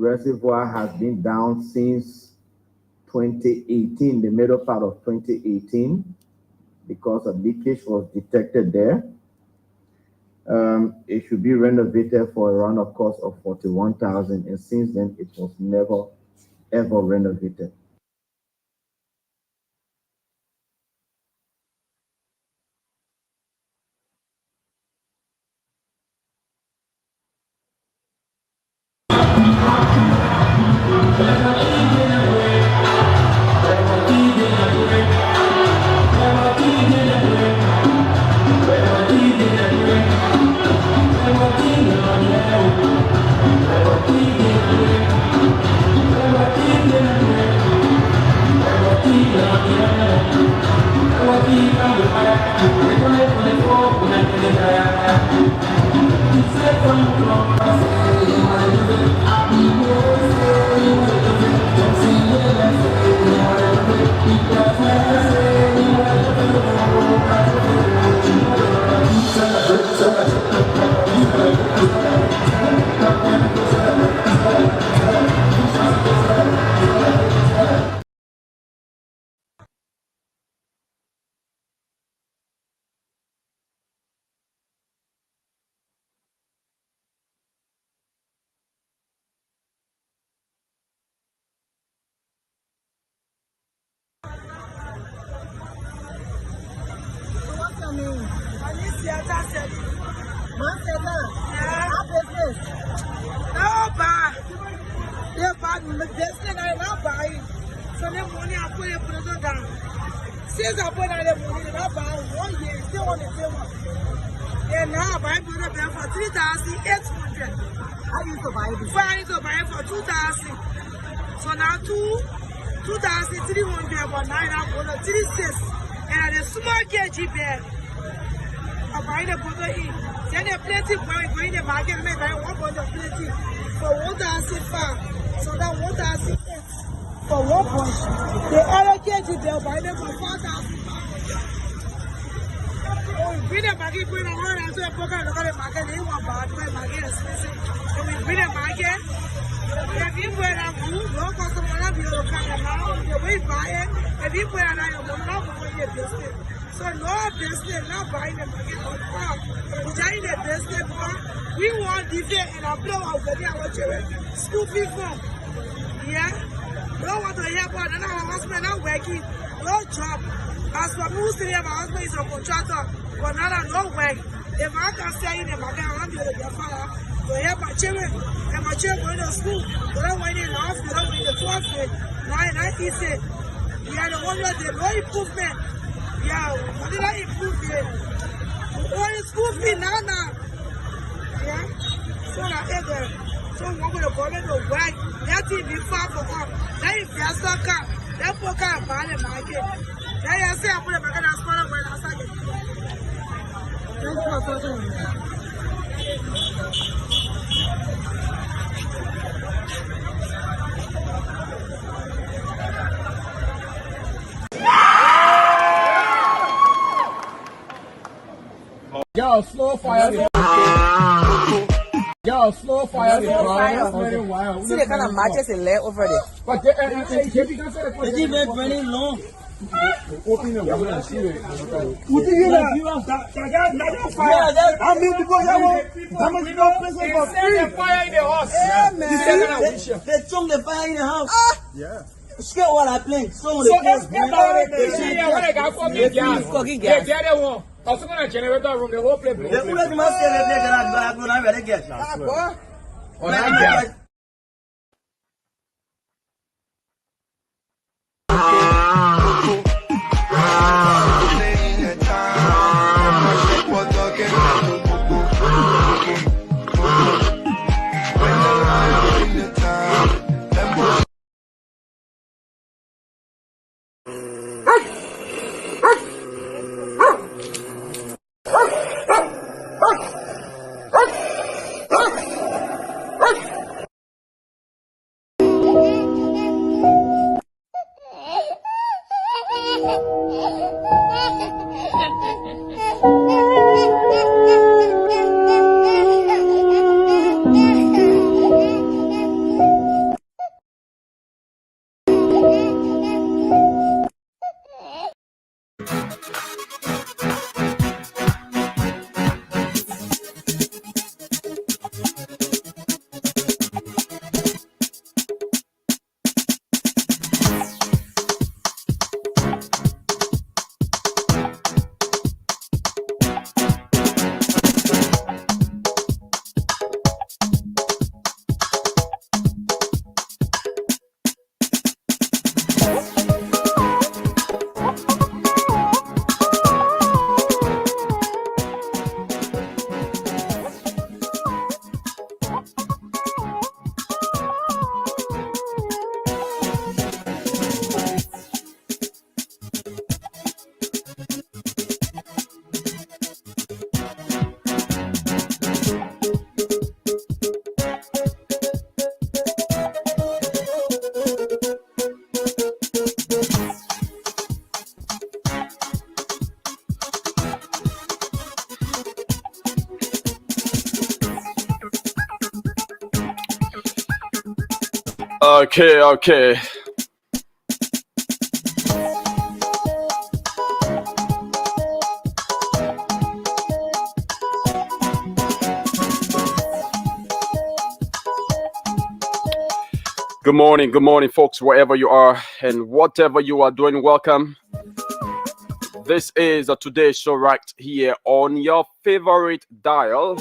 reservoir has been down since 2018, the middle part of 2018, because a leakage was detected there. It should be renovated for a run-up cost of 41,000, and since then it was never ever renovated. Since I put out the money, I buy 1 year, still on the table. And now I buy for 3,800. I used to buy it before. I used to buy it for 2,000. So now 2,300, but now I'm going to 36. And the small kg bag, I buy the bottle in. Then the plenty going in the market, I buy 1 bottle plenty for 1,005. So that 1,008 for 1 point. The other kg they'll buy them for 4,000. Bring the market, bring the one and so a poker look at the market, they want bad for the market expensive. So we bring the market. If you put a food, no customer will be able to come now. The way buy it, if you put a line of money, not for your business. So no business, not buying the market on farm. We're trying the business, we want different and I blow out the our children. School fee from. Yeah? We don't want to hear about it. Our husband not working, no job. As for me, who's here, my husband is a contractor, but now I no work. If I can stay in the market, I want to be able to father. So help my children, and my children going to school. They don't wait in the hospital, in the 12th grade, 9th, 9th, 8th. Yeah, the one where there's no improvement. Yeah, what did I improve here? Only school fee now. Yeah, so that ever. So we want the government to work. That thing be far for us. That is their stock car. That poor car buy the market. That you say I put the market as far as when I start getting. Thank you for talking. Yo, slow fire. Yo, slow fire. See the kind of matches they lay over there. But it's even very long. Open the window and see it. What do you know? I mean, because I want damage no present for free. Set the fire in the house. Yeah, man. They chung the fire in the house. Yeah. Scare what I play. So let's get out of the when I got for me gas. Gas. Get it one. I was going to generator room, the whole place. the only must say that I'm going to get that. On that gas. Okay. Good morning, folks, wherever you are and whatever you are doing. Welcome. This is a Today Show right here on your favorite dial,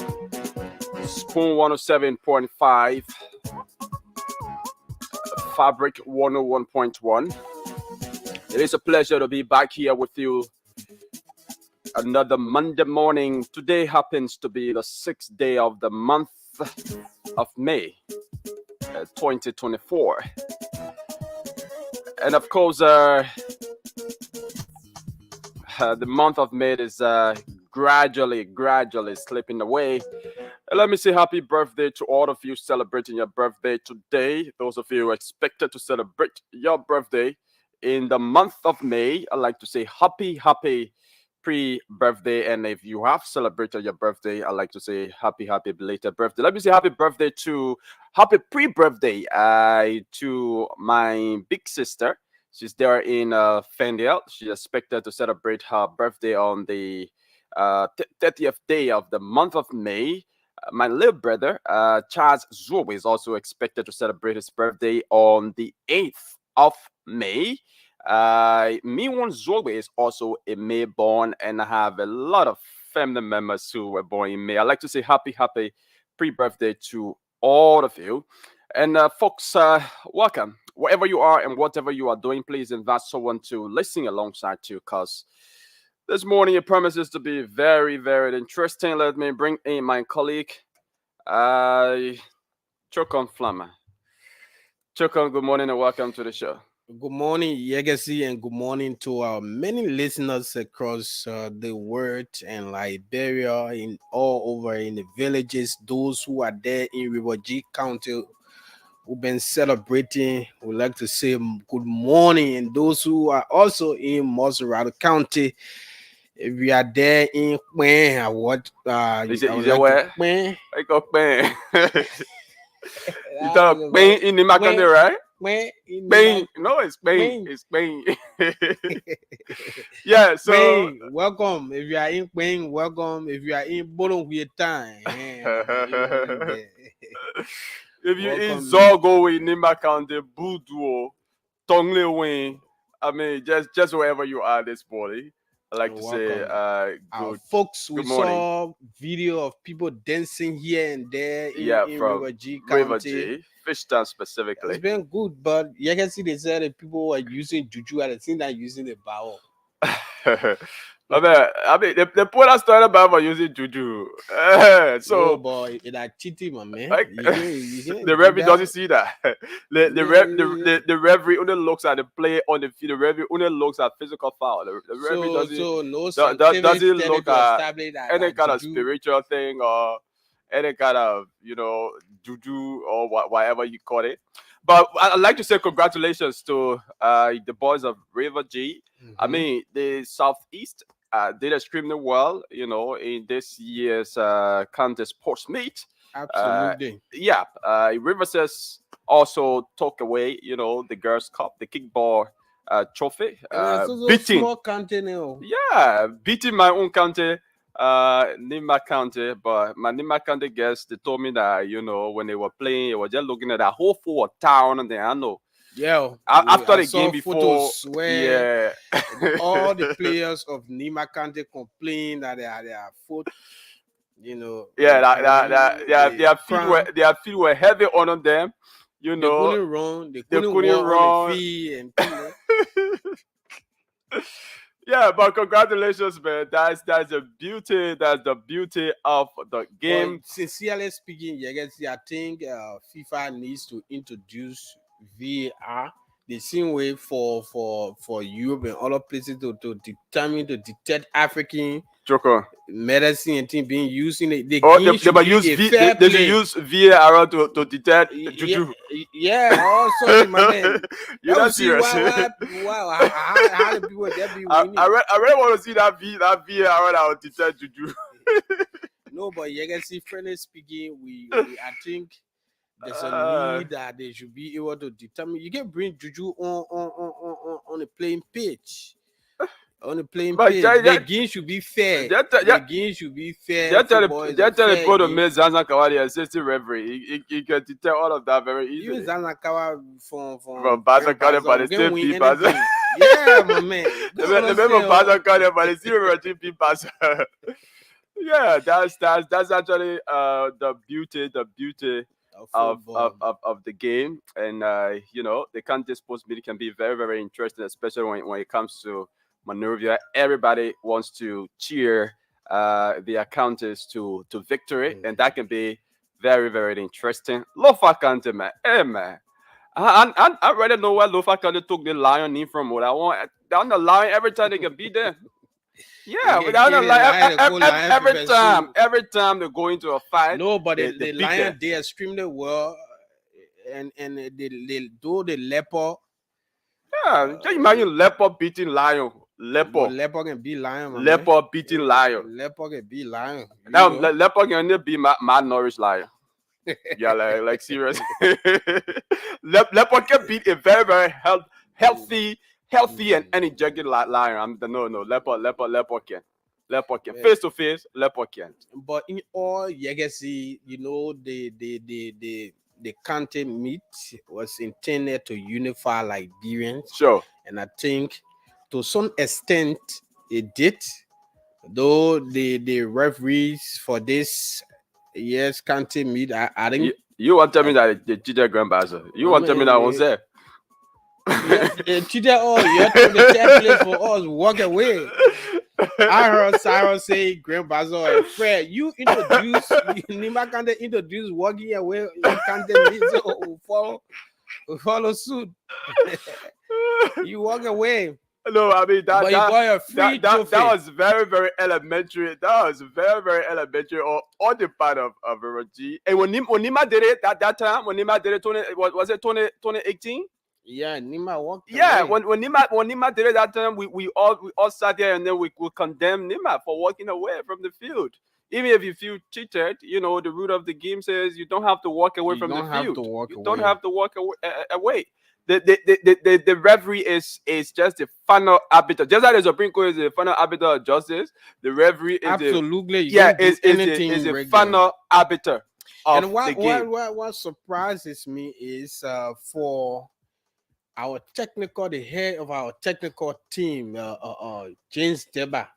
Spoon 107.5, Fabric 101.1. It is a pleasure to be back here with you another Monday morning. Today happens to be the 6th day of the month of May, 2024. And of course, the month of May is gradually slipping away. And let me say happy birthday to all of you celebrating your birthday today. Those of you expected to celebrate your birthday in the month of May, I'd like to say happy pre-birthday. And if you have celebrated your birthday, I'd like to say happy belated birthday. Let me say happy pre-birthday to my big sister. She's there in Fendale. She's expected to celebrate her birthday on the 30th day of the month of May. My little brother, Charles Zoe, is also expected to celebrate his birthday on the 8th of May. One Zoe is also a May born, and I have a lot of family members who were born in May. I'd like to say happy pre-birthday to all of you. And folks, welcome. Wherever you are and whatever you are doing, please invite someone to listen alongside you, because this morning it promises to be very, very interesting. Let me bring in my colleague, Chokon Flammer. Chokon, good morning and welcome to the show. Good morning, Legacy, and good morning to our many listeners across the world and Liberia, in all over in the villages, those who are there in Rivalry County who've been celebrating. Would like to say good morning, and those who are also in Montserrat County. If we are there in Queen, what is it where? I got Queen. You talk Queen in the Macande, right? Spain. No, it's Spain. It's Spain. Yeah, so Spain, welcome. If you are in Spain, welcome. If you are in Bolonguietan, if you in Zogo, in Nimakande, Buduo, Tonglewin, I mean, just wherever you are this morning, I'd like to say, good. Folks, we morning. saw video of people dancing here and there in from Rivalry River County. G, Fishtown specifically. It's been good, but you can see they said that people are using Juju at the same time using the bow. I mean, they put us started about using Juju. So, boy, it's like cheating, my man. Like, You the referee doesn't see that. The referee only looks at the play on the field. The referee only looks at physical foul. The referee doesn't look at any kind of spiritual thing or any kind of Juju or whatever you call it. But I'd like to say congratulations to the boys of River G. Mm-hmm. I mean, the Southeast did extremely well, in this year's county sports meet. Absolutely. River says also took away, the Girls' Cup, the kickball trophy. Beating small county now. Yeah, beating my own county. Nima County, but my Nima County guests, they told me that when they were playing, they were just looking at that whole full town, and then I know. Yeah. After the saw game before, photos where all the players of Nima County complain that their foot, their feet were heavy on them. They couldn't run. They couldn't run on the field, and Yeah, but congratulations, man. That's the beauty. That's the beauty of the game. Well, sincerely speaking, I think FIFA needs to introduce VAR the same way for Europe and other places to detect African medicine and things being used in it. They use VAR to detect Juju. Yeah, also, my man. You're not serious. How the people that be winning? I really want to see that VAR that will detect Juju. No, but friendly speaking, I think there's a need that they should be able to determine. You can bring Juju on the playing pitch. On the playing pitch, the game should be fair. The game should be fair. Just tell the both of me Zanzan Kawadi assistant referee. He can tell all of that very easily. You Zanzan Kawa from Baza Kade, but it's still P pass. Yeah, my man. Remember Baza Kade, but it's still P pass. Yeah, that's actually the beauty of the game, and you know, the county sports media can be very, very interesting, especially when it comes to Monrovia. Everybody wants to cheer their counties to victory, and that can be very, very interesting. Lofa County, man, hey man, I already know where Lofa County took the Lion name from. What I want down the line every time they can be there. Yeah, without a lion, every time they go into a fight. No, but the lion, they are extremely well, and they do the leopard. Yeah, just imagine leopard beating lion. Leopard can beat lion. Leopard beating lion. Leopard can beat lion. Now leopard can only be malnourished lion. Yeah, like serious. Leopard can beat a very, very healthy and energetic lion. No, leopard can face to face. Leopard can. But in all legacy, you know, the county meet was intended to unify Liberians. Sure. And I think to some extent it did. Though the referees for this year's county meet, I think you want to tell me that they cheated Grand Baza. You want to tell me that I was there. They cheated all. You have to the chair place for us. Walk away. I heard Cyrus say Grand Bazaar and Fred, you introduce Nima can't introduce walking away. You can't follow suit. You walk away. No, I mean that was very, very elementary. That was very, very elementary on the part of G. And when Nima did it that time, when Nima did it, was it 2018? Yeah, Nima walked. Yeah, away. when Nima did it that time, we all sat there and then we condemn Nima for walking away from the field. Even if you feel cheated, you know, the rule of the game says you don't have to walk away from the field. You don't have to walk away. The referee is just the final arbiter. Just like the Supreme Court is the final arbiter of justice, the referee is absolutely is a final arbiter of the game. What surprises me is for our the head of our technical team, James Deba,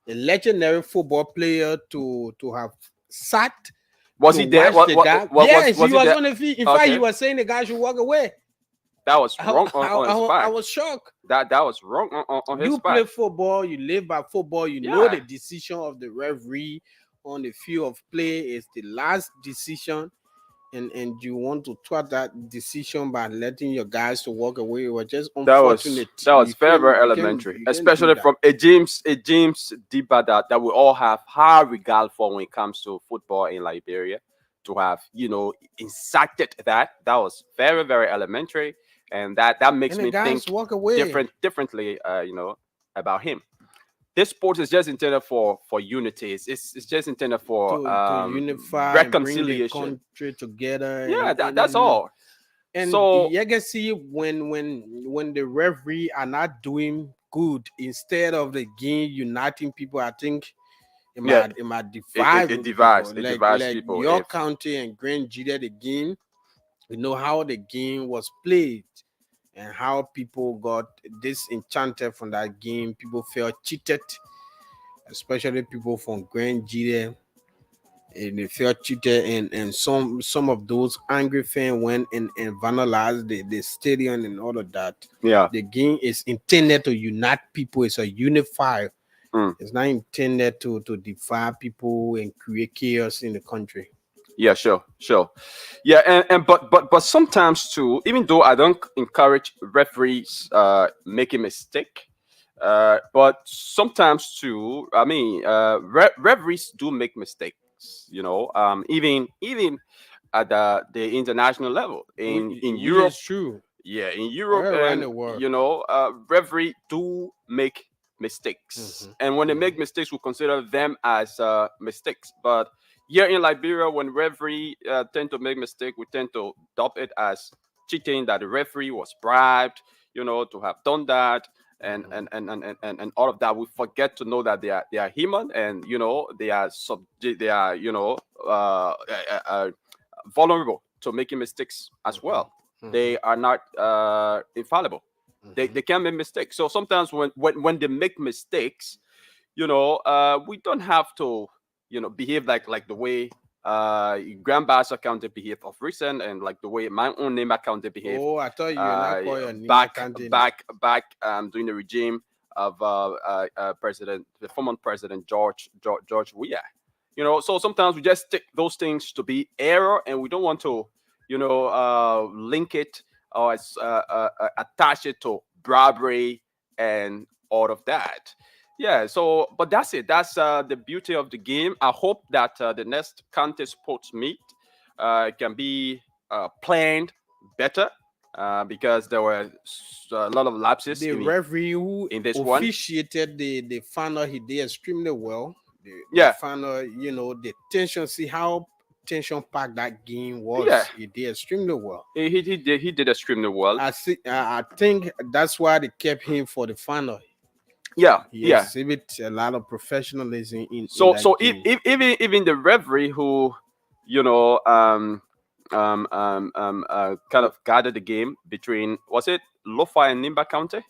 a legendary football player, to have sat. Was he there? Yes, he was on the field. In fact, he was saying the guy should walk away. That was wrong on his part. I was shocked. That was wrong on his part. You play football, you live by football, you know the decision of the referee on the field of play is the last decision, and you want to thwart that decision by letting your guys to walk away. It was just unfortunate. That was very, very elementary, especially from a James Diba that we all have high regard for when it comes to football in Liberia. To have, you know, incited that was very, very elementary. And that makes me think differently, you know, about him. This sport is just intended for unity. It's just intended for to unify, reconciliation, and bring the country together. Yeah, that's all. And so, legacy when the referee are not doing good, instead of the game uniting people, I think it might divide. It divides people. Your county and Grand Judah, the game. You know how the game was played and how people got disenchanted from that game. People felt cheated, especially people from Grand Judah. And they felt cheated, and some of those angry fans went and vandalized the stadium and all of that. Yeah, the game is intended to unite people. It's a unifier. It's not intended to divide people and create chaos in the country. Yeah, sure. Yeah, and but sometimes too, even though I don't encourage referees making mistake, but sometimes too, I mean, referees do make mistakes. You know, even at the international level in Europe. It's true. Yeah, in Europe and the world. You know, referees do make mistakes, and when they make mistakes, we consider them as mistakes, but Here in Liberia, when referee tend to make mistake, we tend to dub it as cheating, that the referee was bribed, to have done that, and all of that. We forget to know that they are human, and they are they are vulnerable to making mistakes as well. They are not infallible. They can make mistakes. So sometimes when they make mistakes, we don't have to behave like the way grandpa's accountant behaved of recent, and like the way my own name accountant behaved Oh, I thought you were not call your name back accountant. back during the regime of the former president George Weah. So sometimes we just take those things to be error, and we don't want to link it or attach it to bribery and all of that. Yeah, so but that's it. That's the beauty of the game. I hope that the next county sports meet can be planned better, because there were a lot of lapses The referee who in this one. officiated the final, he did extremely well. Yeah. The final, the tension. See how tension packed that game was. Yeah. He did extremely well. He did extremely well. I think that's why they kept him for the final. Yeah, He exhibit a lot of professionalism in So that game. even the referee who kind of guided the game between, was it Lofa and Nimba County?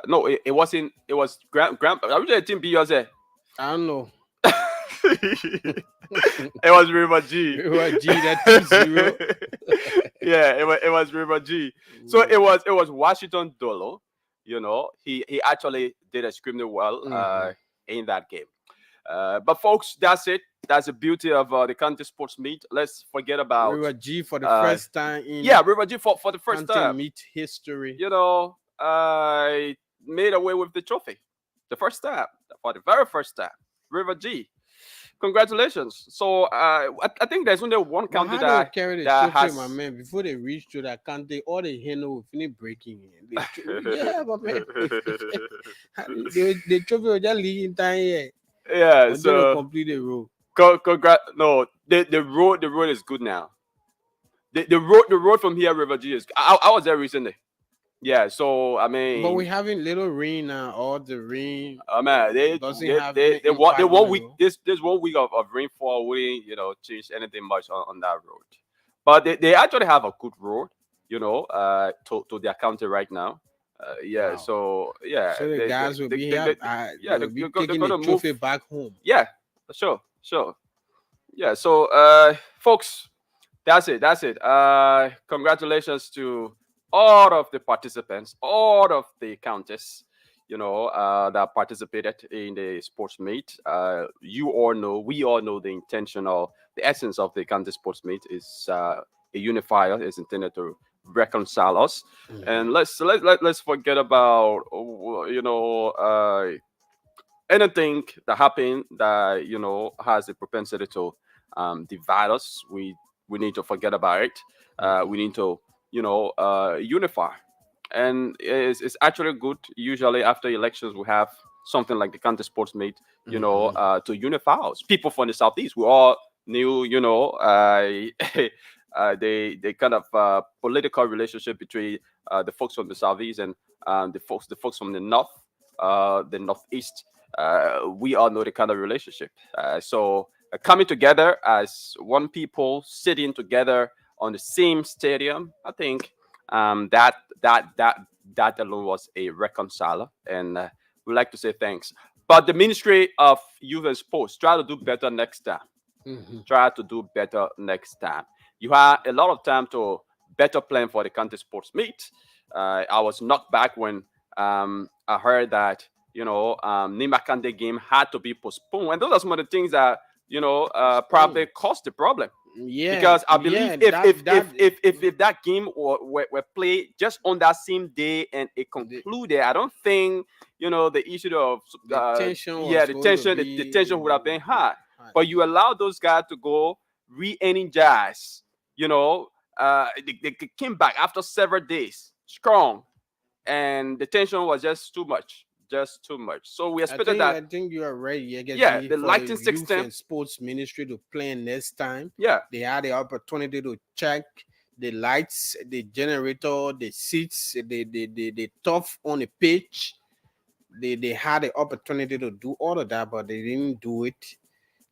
No, it wasn't. It was Grand. I was team BYZ. I don't know. It was River G. River G, that 2-0. Yeah, it was River G. So it was Washington Dolo. He actually did extremely well in that game. But folks, that's it. That's the beauty of the county sports meet. Let's forget about River G for the first time in River G for the first time meet history. Made away with the trophy. The first time, for the very first time. River G. Congratulations. So I think there's only one county that carry the that trophy, has my man. Before they reach to that county, all the Heno will finish breaking it. Yeah, my man. The trophy will just leave in time here. Yeah, until so they complete the road. No, the road is good now. The road from here River G is. I was there recently. Yeah, so I mean, But we're having little rain now. All the rain. Man, they want 1 week. This 1 week of rainfall wouldn't change anything much on that road. But they actually have a good road, to their county right now. Wow. So yeah, So the guys will be here. They'll be taking the trophy back home. Yeah, sure. Yeah, so folks, that's it. Congratulations to all of the participants, all of the counties, that participated in the sports meet. We all know the essence of the county sports meet is a unifier. Is intended to reconcile us, and let's forget about anything that happened that has a propensity to divide us. We need to forget about it. We need to unify, and it's actually good. Usually after elections we have something like the county sports meet to unify us. People from the southeast, we all knew the kind of political relationship between the folks from the southeast and the folks from the north, the northeast. We all know the kind of relationship. So coming together as one people, sitting together on the same stadium, I think that alone was a reconciler, and we'd like to say thanks. But the Ministry of Youth and Sports, try to do better next time. Try to do better next time. You had a lot of time to better plan for the county sports meet. I was knocked back when I heard that Nimakande game had to be postponed, and those are some of the things that probably caused the problem. Yeah, because I believe if that game were played just on that same day and it concluded, I don't think the issue of the tension would have been high. But you allow those guys to go re-energize. They came back after several days strong, and the tension was just too much. just too much. So we I expected that. I think you are right. Yeah, the For the lighting youth system. and sports ministry to plan next time. Yeah, They had the opportunity to check the lights, the generator, the seats, the turf on the pitch. They had the opportunity to do all of that, but they didn't do it.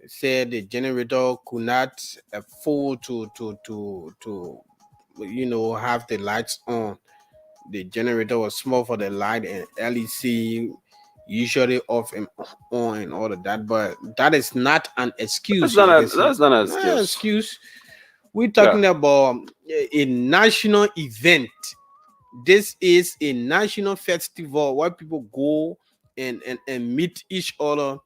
They said the generator could not afford to have the lights on. The generator was small for the light, and LEC usually off and on and all of that. But that is not an excuse. I guess that's not an not an excuse. excuse. We're talking about a national event. This is a national festival where people go and meet each other,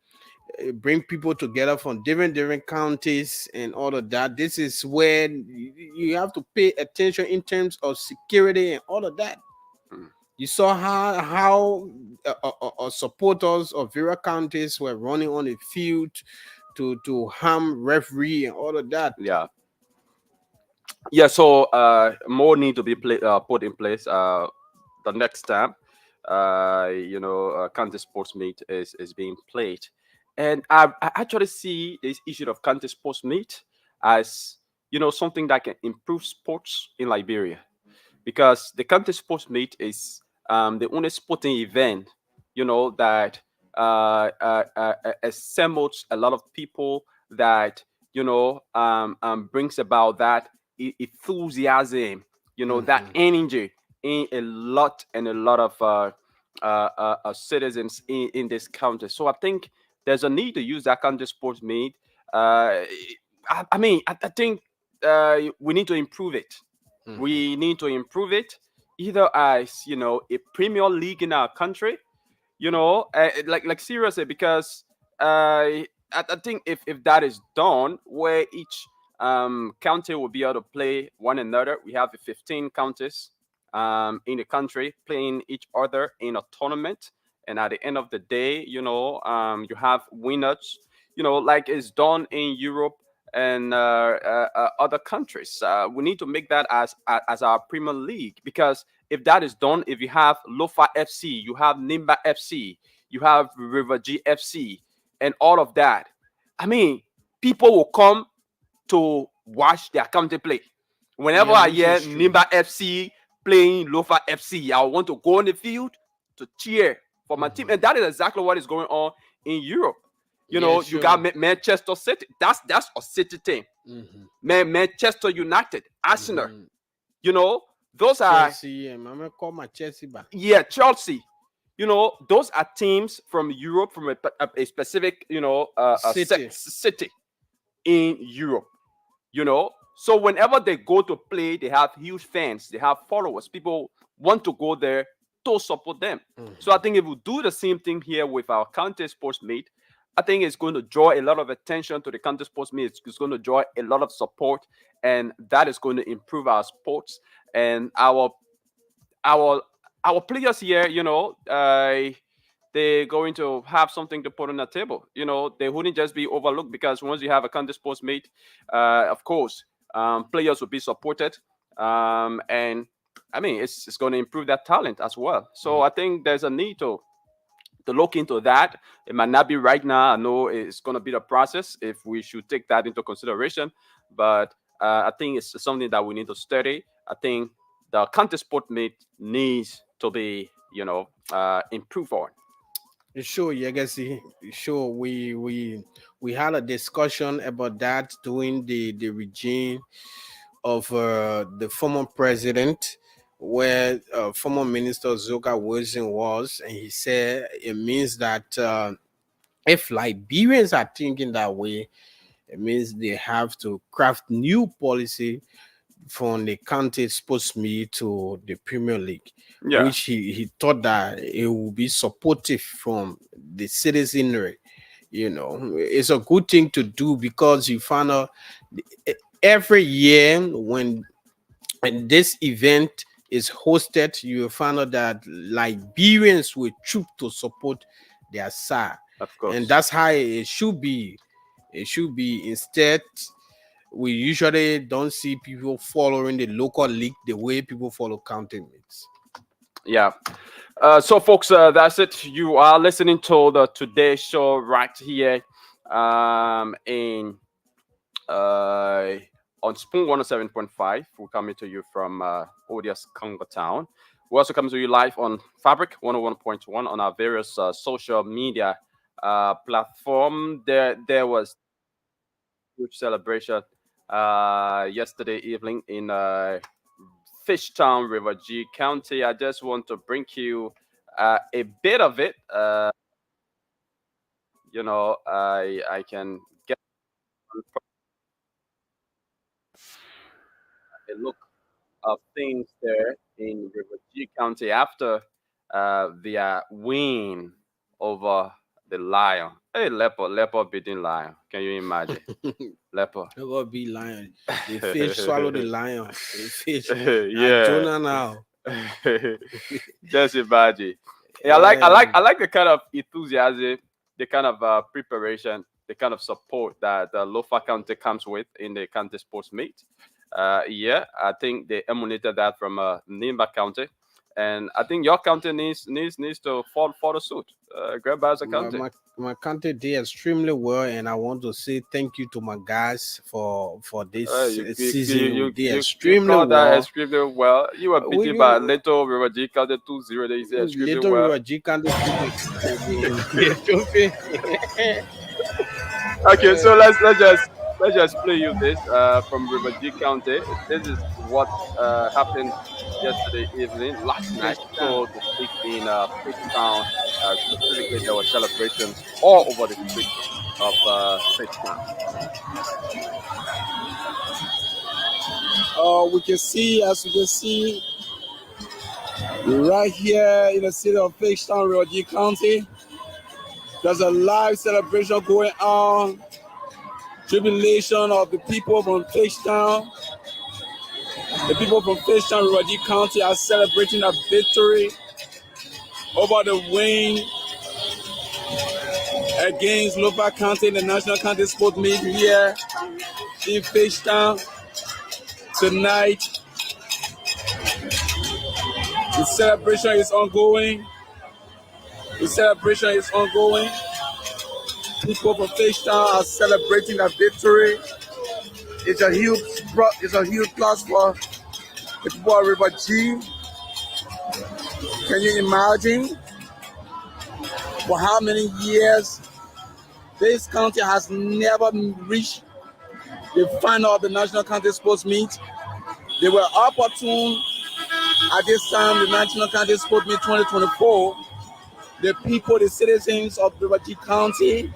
bring people together from different counties and all of that. This is where you have to pay attention in terms of security and all of that. Mm. You saw how supporters of various counties were running on the field to harm referee and all of that. Yeah. Yeah, so more need to be put in place the next time. County sports meet is being played, and I actually see this issue of county sports meet as something that can improve sports in Liberia, because the county sports meet is the only sporting event that assembles a lot of people, that brings about that enthusiasm, that energy in a lot of citizens in this country. So I think there's a need to use that county sports meet. I think we need to improve it. We need to improve it, either as a premier league in our country, like seriously, because I think if that is done, where each county will be able to play one another. We have 15 counties in the country playing each other in a tournament, and at the end of the day, you have winners, like it's done in Europe and other countries. We need to make that as our Premier League, because if that is done, if you have Lofa FC, you have Nimba FC, you have River G FC, and all of that, I mean, people will come to watch their county play. Whenever I hear Nimba FC playing Lofa FC, I want to go on the field to cheer for my team, and that is exactly what is going on in Europe. You got Manchester City. That's a city team. Manchester United, Arsenal. Those are Chelsea. I'm call my Chelsea back. Yeah, Chelsea. Those are teams from Europe, from a specific city in Europe. So whenever they go to play, they have huge fans, they have followers. People want to go there to support them. So I think if we do the same thing here with our county sports meet, I think it's going to draw a lot of attention to the county sports meet. It's going to draw a lot of support, and that is going to improve our sports and our players here. They're going to have something to put on the table. They wouldn't just be overlooked, because once you have a county sports meet, of course, players will be supported, and I mean it's going to improve that talent as well. So I think there's a need to look into that. It might not be right now. I know it's going to be the process if we should take that into consideration, but I think it's something that we need to study. I think the county sport meet needs to be improved on. Sure, Yagasi. Sure, we had a discussion about that during the regime of the former president, where former Minister Zoka Wilson was, and he said it means that if Liberians are thinking that way, it means they have to craft new policy from the county sports meet to the Premier League, which he thought that it will be supportive from the citizenry. It's a good thing to do, because you find out every year when this event is hosted, you will find out that Liberians will troop to support their side. Of course. And that's how it should be. It should be. Instead, we usually don't see people following the local league the way people follow county meets. Yeah. So, folks, that's it. You are listening to the Today Show right here in on Spoon 107.5. We're coming to you from Odious Congo Town. We're also coming to you live on Fabric 101.1 on our various social media platform. There was huge celebration yesterday evening in Fishtown, River G County. I just want to bring you a bit of it. I can get a look of things there in River G County after their win over the Lion. Hey, leopard beating Lion. Can you imagine? Leopard. Never be lion. The fish swallow the lion. The fish. Yeah. Jonah now. Just imagine. Yeah, I like the kind of enthusiasm, the kind of preparation, the kind of support that Lofa County comes with in the county sports meet. Yeah, I think they emulated that from Nimba County, and I think your county needs to follow suit. Grand Bassa County. My county did extremely well, and I want to say thank you to my guys for this season. You did extremely well. Extremely well. You were beaten by Little River G County 2-0. They said extremely Little well. River G County. Okay, so let's just play you this from River G County. This is what happened yesterday evening, last night, so to speak, in Fishtown. Specifically, there were celebrations all over the streets of Fishtown. We can see, as you can see, right here in the city of Fishtown, River G County, there's a live celebration going on. Jubilation of the people from Fishtown. The people from Fishtown, River G County are celebrating a victory over the win against Lofa County in the National County Sport Meet here in Fishtown tonight. The celebration is ongoing. People from Fishtown are celebrating a victory. It's a huge plus for the people of River G. Can you imagine for how many years this county has never reached the final of the National County Sports Meet? They were opportune at this time, the National County Sports Meet 2024. The people, the citizens of River G County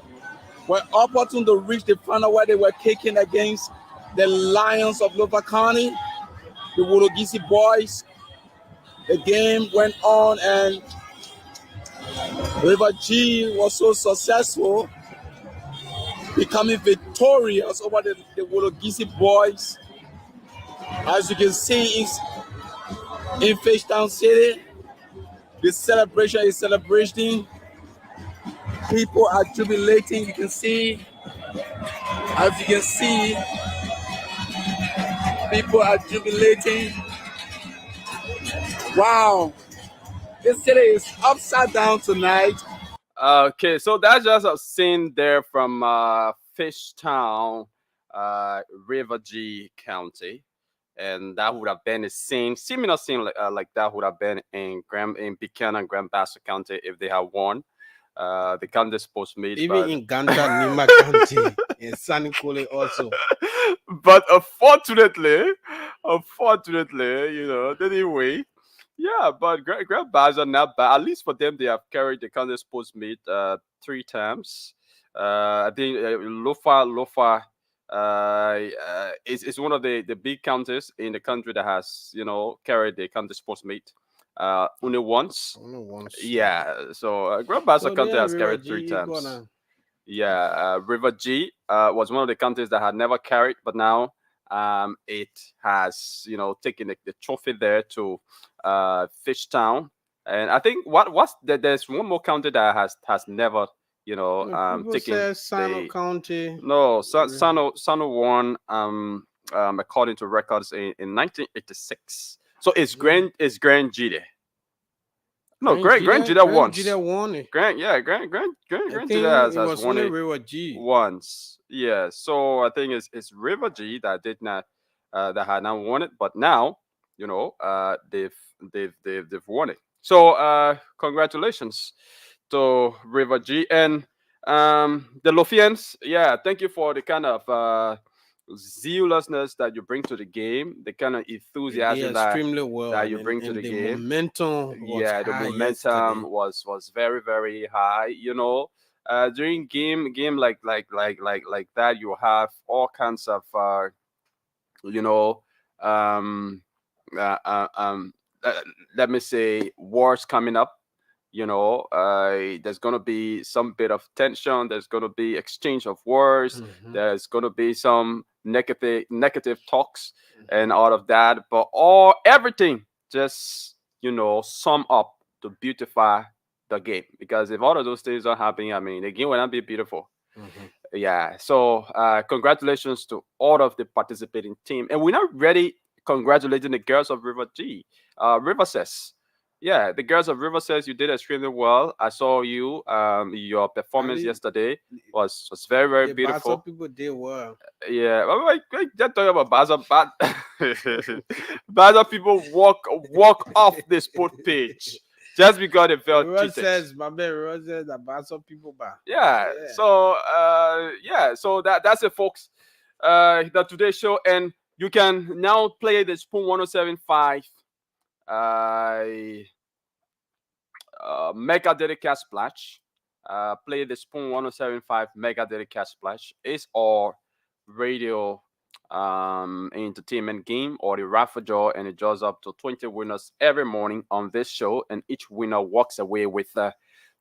were opportune to reach the final where they were kicking against the Lions of Lofa County, the Wologisi boys. The game went on and River G was so successful, becoming victorious over the Wologisi boys. As you can see, it's in Fishtown City. The celebration is celebrating. People are jubilating. You can see, as you can see, people are jubilating. Wow, this city is upside down tonight. Okay, so that's just a scene there from Fishtown, River G County, and that would have been a scene, similar scene like that would have been in Buchanan, Grand Bassa County if they had won the county sports meet. Even in Ganda, Nima County, in Sanikole also. But unfortunately, anyway. Yeah, but Grand Bassa not bad. At least for them, they have carried the county sports meet 3 times. I think Lofa is one of the big counties in the country that has carried the county sports meet only once. Yeah, so Grand Bassa County has carried 3 times. Yeah, River G was one of the counties that had never carried, but now it has taken the trophy there to Fishtown, and I think there's one more county that has never taken Sano County. No, Sano won according to records in 1986. So it's Grand G there. No, Grant Judah once. Judah won it. Grant Judah has was won only it River G. once. Yeah, so I think it's River G that did not that had not won it, but now they've won it. So congratulations to River G and the Lofians. Yeah, thank you for the kind of zealousness that you bring to the game, the kind of They enthusiasm extremely well, that you bring to and the the game. momentum was Yeah, the high momentum yesterday. was very very high. During game like that, you have all kinds of you know um uh, uh, um uh, let me say wars coming up. There's going to be some bit of tension, there's going to be exchange of words, there's going to be some negative talks and all of that, but all everything just sum up to beautify the game, because if all of those things are happening, I mean, the game will not be beautiful. Yeah, so congratulations to all of the participating team, and we're not ready congratulating the girls of River G. River says, yeah, the girls of River says you did extremely well. I saw you. Your performance yesterday was very very The Basel beautiful. people did well. Yeah, just talking about Basel, but Basel people walk off the sport page just because they felt Ross cheated. says, my man, Ross says that Basel people back. Yeah. So so that's it, folks. The Today Show, and you can now play the Spoon 1075 Mega Dedicated Splash. Play the Spoon 1075 Mega Dedicated Splash. It's our radio entertainment game, or the raffle draw, and it draws up to 20 winners every morning on this show, and each winner walks away with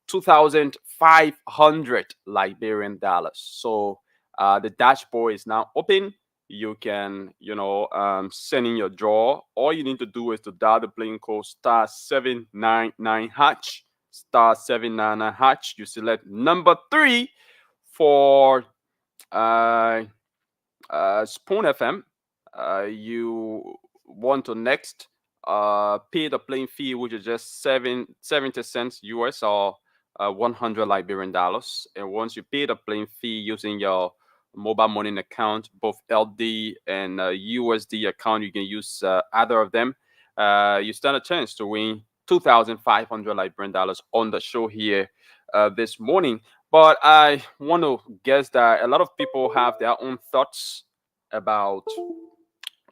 2,500 Liberian dollars. So the dashboard is now open. You can, send in your draw. All you need to do is to dial the playing code *799#, *799#. You select number 3 for Spoon FM. You want to next pay the playing fee, which is just 70 cents US, or 100 Liberian dollars. And once you pay the playing fee using your mobile money account, both LD and USD account, you can use either of them. You stand a chance to win 2,500 Liberian dollars on the show here this morning. But I want to guess that a lot of people have their own thoughts about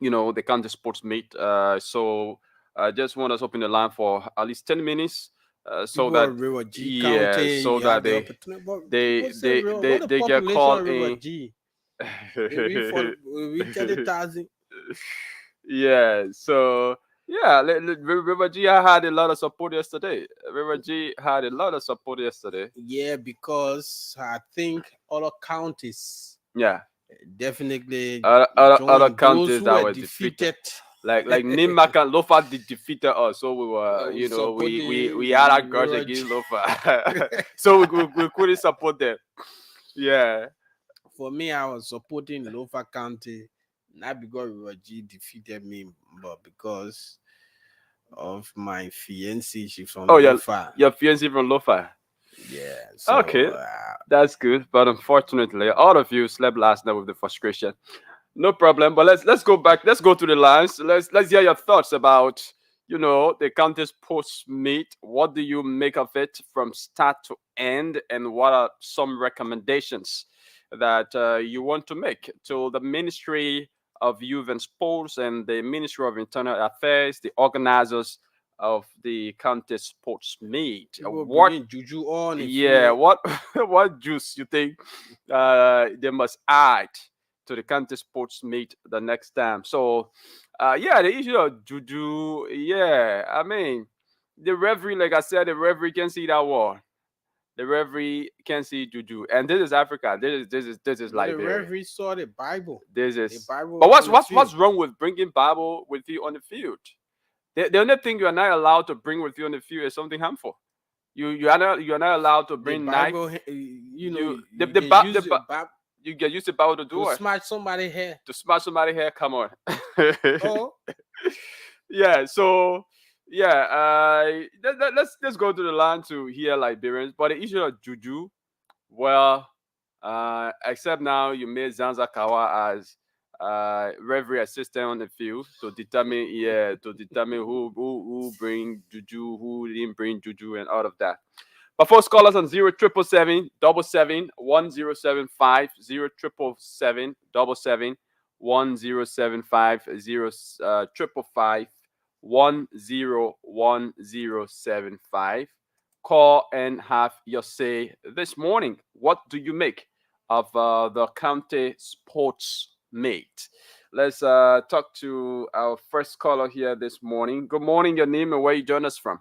the county sports meet. So I just want us open the line for at least 10 minutes. So that so that they get called in. We 30,000. Yeah, so yeah, River G had a lot of support yesterday. River G had a lot of support yesterday. Yeah, because I think other counties. Yeah, definitely. Other counties that were defeated. Like Nimak and Lofa defeated us, so we were, we had a grudge against Lofa, so we couldn't support them. Yeah. For me, I was supporting Lofa County, not because River G defeated me, but because of my fiancée. She's from Lofa. Your fiancée from Lofa. Yeah. So, okay, that's good, but unfortunately, all of you slept last night with the frustration. No problem, but let's go back. Let's go to the lines. Let's hear your thoughts about the county sports meet. What do you make of it from start to end, and what are some recommendations that you want to make to the Ministry of Youth and Sports and the Ministry of Internal Affairs, the organizers of the county sports meet? What Juju on? Yeah, what juice you think they must add to the county sports meet the next time? So the issue of Juju, I mean, the referee, like I said, the referee can see that war. The referee can see Juju, and this is Africa. This is Liberia. The referee saw the Bible. This is the Bible. But what's wrong with bringing Bible with you on the field? The only thing you are not allowed to bring with you on the field is something harmful. You are not allowed to bring the Bible. knife. You can use the Bible to do to it. smash somebody's hair. To smash somebody's hair. Come on. Oh. Yeah. So Yeah, let's go to the line to hear Liberians. But the issue of Juju, well, except now you made Zanzakawa as referee assistant on the field to determine who bring Juju, who didn't bring Juju, and all of that. But first, call us on 0777 1075 0777 1075 101075. Call and have your say this morning. What do you make of the county sports mate? Let's talk to our first caller here this morning. Good morning, your name and where you join us from.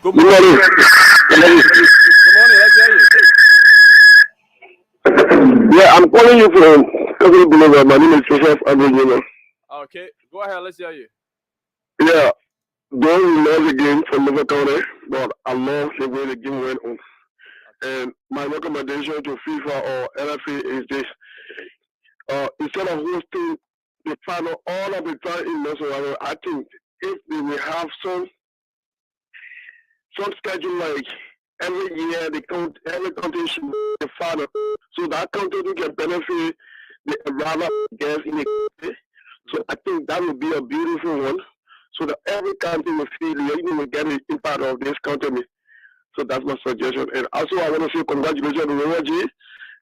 Good morning. Good morning, let's hear you. Yeah, I'm calling you from Calvary Boulevard. My name is Joseph Abreu. Okay, go ahead, let's hear you. Yeah, don't love the game from Liver County, but I love the way the game went on. And my recommendation to FIFA or LFA is this. Instead of hosting the final all of the time in Minnesota, I think if they will have some schedule like every year, every country should be the final, so that country will get benefit the rather guests in the country. So I think that would be a beautiful one, so that every country will feel will get the impact of this country. So that's my suggestion. And also I want to say congratulations to Roger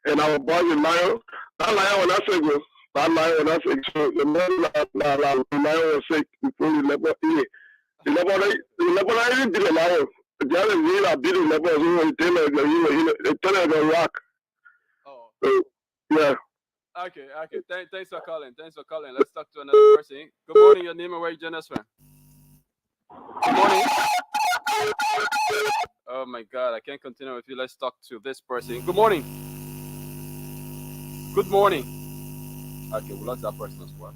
and our boy the Lion. That Lion when I say go, that Lion when I say so the Lion was sick before the level. The level I did the Lion. The other way I did the level so they tell us a rock. Oh. So, yeah. Okay. Thanks for calling. Let's talk to another person. Good morning, your name and where you join us from. Good morning. Oh my God, I can't continue with you. Let's talk to this person. Good morning. Good morning. Okay, we lost that person as well.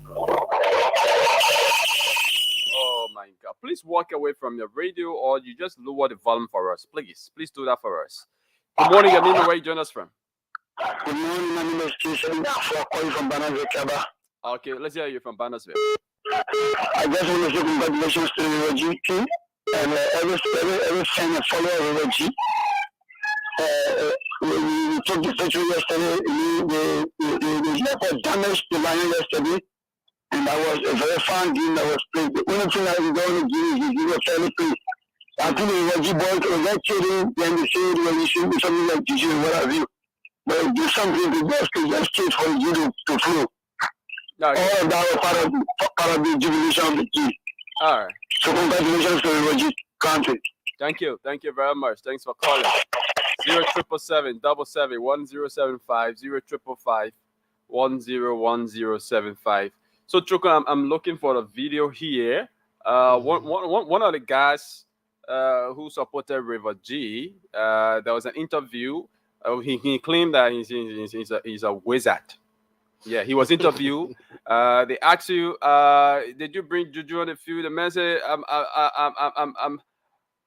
Oh my God. Please walk away from your radio or you just lower the volume for us. Please do that for us. Good morning, your name and where you join us from. Good morning, my name is Jason. I'm calling from Bannersville. Okay, let's hear you from Bannersville. I just want to say congratulations to the River team and every fan and follower of River G. We took the victory yesterday. The leopard damaged the lion yesterday, and that was a very fun game that was played. The only thing I was going to do is give a fairly play. I think the River G boys were not kidding, then they said, well, you should be something like Juju and what have you. But do something to just straight for Juju to flow. Okay. All of that was part of the jubilation of the team. All right. So congratulations to the Roger country. Thank you very much. Thanks for calling. 0777 1075 0555 101075. So Choko, I'm looking for a video here. One of the guys who supported River G, there was an interview. He claimed that he's a wizard. Yeah, he was interviewed. They asked you, did you bring Juju on the field? The man said,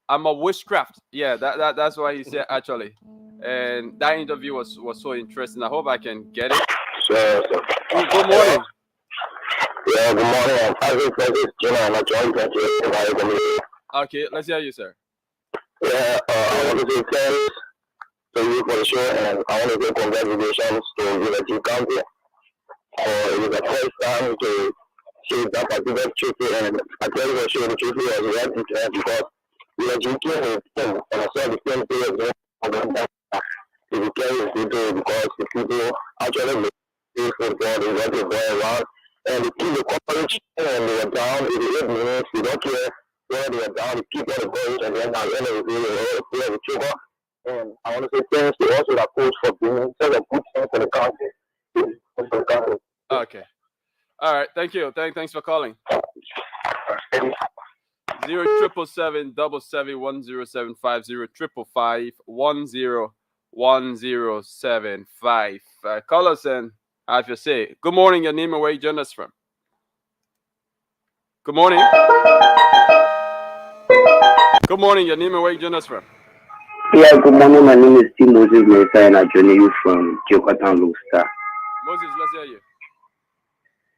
I'm a witchcraft. Yeah, that's what he said actually. And that interview was so interesting. I hope I can get it. Sure. Good morning. Yeah, good morning. Okay, let's hear you, sir. Yeah, I want to say thanks to you for the show, and I want to say congratulations to the County. It was the first time to see that particular trophy, and I tell you to show the trophy as well because we are drinking with them, and I saw the same thing as well. To be carrying people because the people actually play football, they want to go around, and they keep the coverage, and they are down in the 8 minutes, they don't care where they are down, they keep all the goals, and then at the end of the day, they play the trigger. And I want to say thanks to also the coach for being such a good thing for the country. Okay. All right. Thank you. Thanks for calling. 0777 1075 0555 101075. Call us and have your say. Good morning. Your name and where you join us from. Good morning. Good morning. Your name and where you join us from. Yeah, good morning. My name is Tim Moses Mesa, and I join you from Jokatan Low Star. Moses, let's hear you.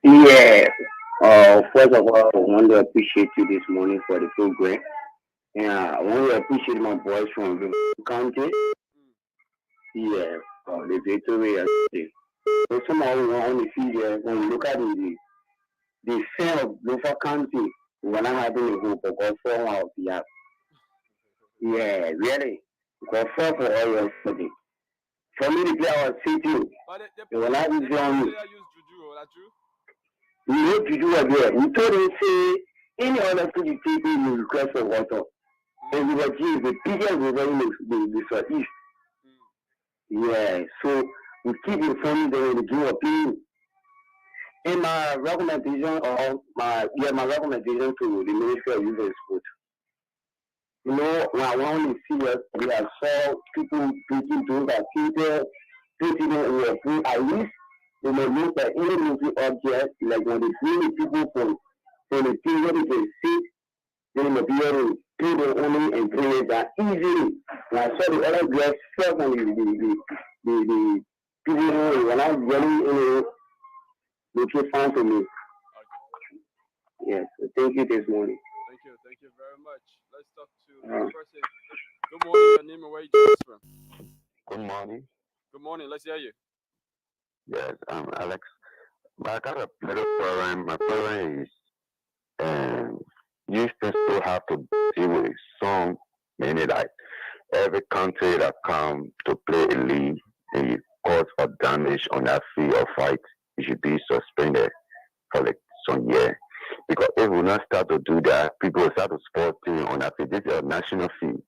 Yeah, First of all, I want to appreciate you this morning for the program. And I want to appreciate my boys from the county. Yeah, the victory yesterday. So somehow we want to see there when we look at the fan of Lofa County when I had in the group of God for out the app. Yeah, really. God for all yesterday. For me to play our city, when I was young, we hope to do again. We told him say any other city people will request for water. And we were the biggest river in the southeast. Yeah, so we keep informing them when they give opinion. And my recommendation my recommendation to the Ministry of Youth and Sport. You know, when I want to see us, I saw people drinking those activities, putting it in your food. At least they may look at any movie object, like when they bring the people from the thing where they can sit, they may be able to pay them only and play it that easily. And I saw the other girls first on the people when I was really they feel fine for me. Yes, so thank you this morning. Thank you very much. Let's talk to this person. Good morning, your name and where you join us from? Good morning. Good morning, let's hear you. Yes, I'm Alex. I got a little program. My program is you still have to deal with some many like every country that come to play a league and you cause a damage on that field of fight, you should be suspended for like some year. Because if we not start to do that, people will start to support team on that field. This is a national field.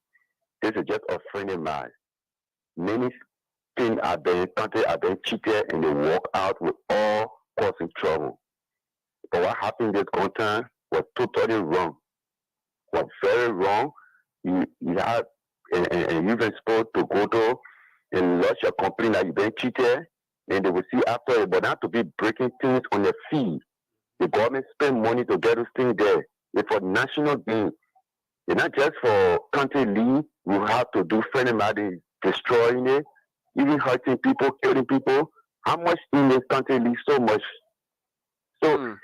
This is just a friendly match. Many things are being countries are being cheated and they walk out with all causing trouble. But what happened this one time was totally wrong. Was very wrong. You have and you've been supposed to go to and lodge your complaint that you've been cheated, and they will see after it, but not to be breaking things on the field. The government spend money to get those things there. It's for national game. It's not just for country league. We have to do friendly match, destroying it, even hurting people, killing people. How much in this country league? So much. So